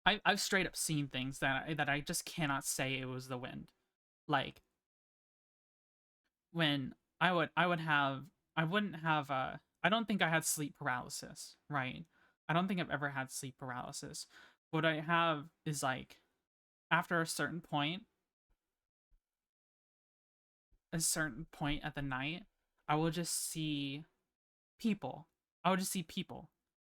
I've straight up seen things that I just cannot say it was the wind. Like, when I wouldn't have, I don't think I had sleep paralysis, right? I don't think I've ever had sleep paralysis. What I have is, like, after a certain point at the night, I will just see people. I would just see people.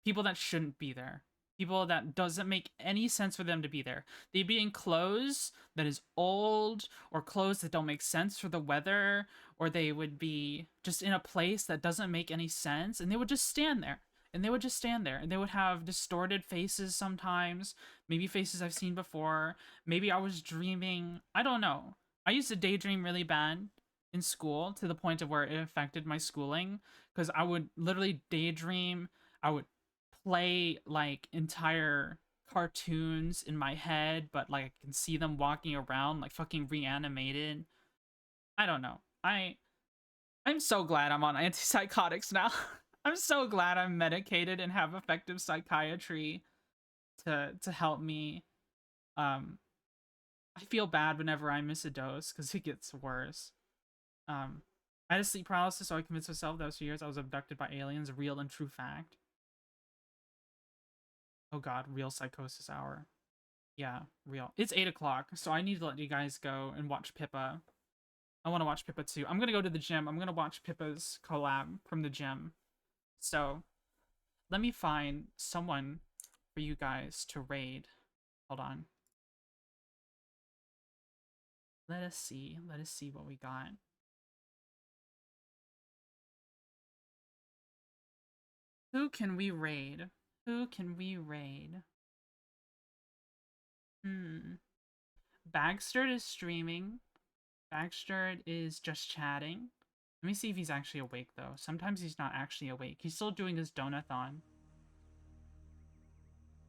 People that shouldn't be there. People that doesn't make any sense for them to be there. They'd be in clothes that is old, or clothes that don't make sense for the weather, or they would be just in a place that doesn't make any sense, and they would just stand there. And they would just stand there, and they would have distorted faces sometimes, maybe faces I've seen before. Maybe I was dreaming. I don't know. I used to daydream really bad in school to the point of where it affected my schooling, because I would literally daydream. I would play like entire cartoons in my head, but like I can see them walking around like fucking reanimated. I don't know. I'm so glad I'm on antipsychotics now. I'm so glad I'm medicated and have effective psychiatry to help me. I feel bad whenever I miss a dose because it gets worse. I had a sleep paralysis, so I convinced myself that was 2 years I was abducted by aliens, real and true fact. Oh god, real psychosis hour. Yeah, real. It's 8 o'clock, so I need to let you guys go and watch Pippa. I want to watch Pippa too. I'm gonna go to the gym. I'm gonna watch Pippa's collab from the gym. So, let me find someone for you guys to raid. Hold on. Let us see. Let us see what we got. Who can we raid? Who can we raid? Bagsterd is streaming. Bagsterd is just chatting. Let me see if he's actually awake, though. Sometimes he's not actually awake. He's still doing his donathon.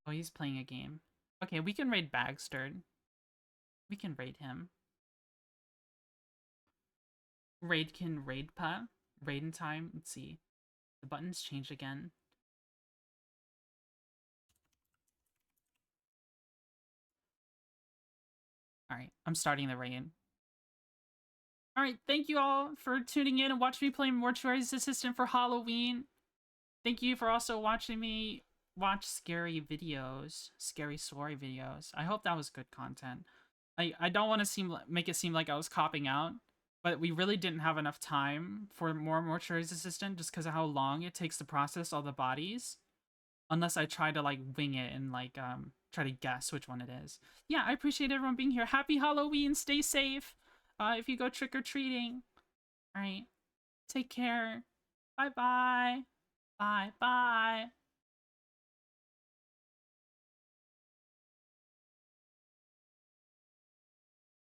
Oh, he's playing a game. Okay, we can raid Bagsterd. We can raid him. Raid can raid pa. Raid in time. Let's see. The buttons changed again. Alright, I'm starting the raid. All right, thank you all for tuning in and watching me play Mortuary's Assistant for Halloween. Thank you for also watching me watch scary videos, scary story videos. I hope that was good content. I don't want to make it seem like I was copping out, but we really didn't have enough time for more Mortuary's Assistant just because of how long it takes to process all the bodies. Unless I try to like wing it and like try to guess which one it is. Yeah, I appreciate everyone being here. Happy Halloween. Stay safe. If you go trick or treating. All right. Take care. Bye bye. Bye bye.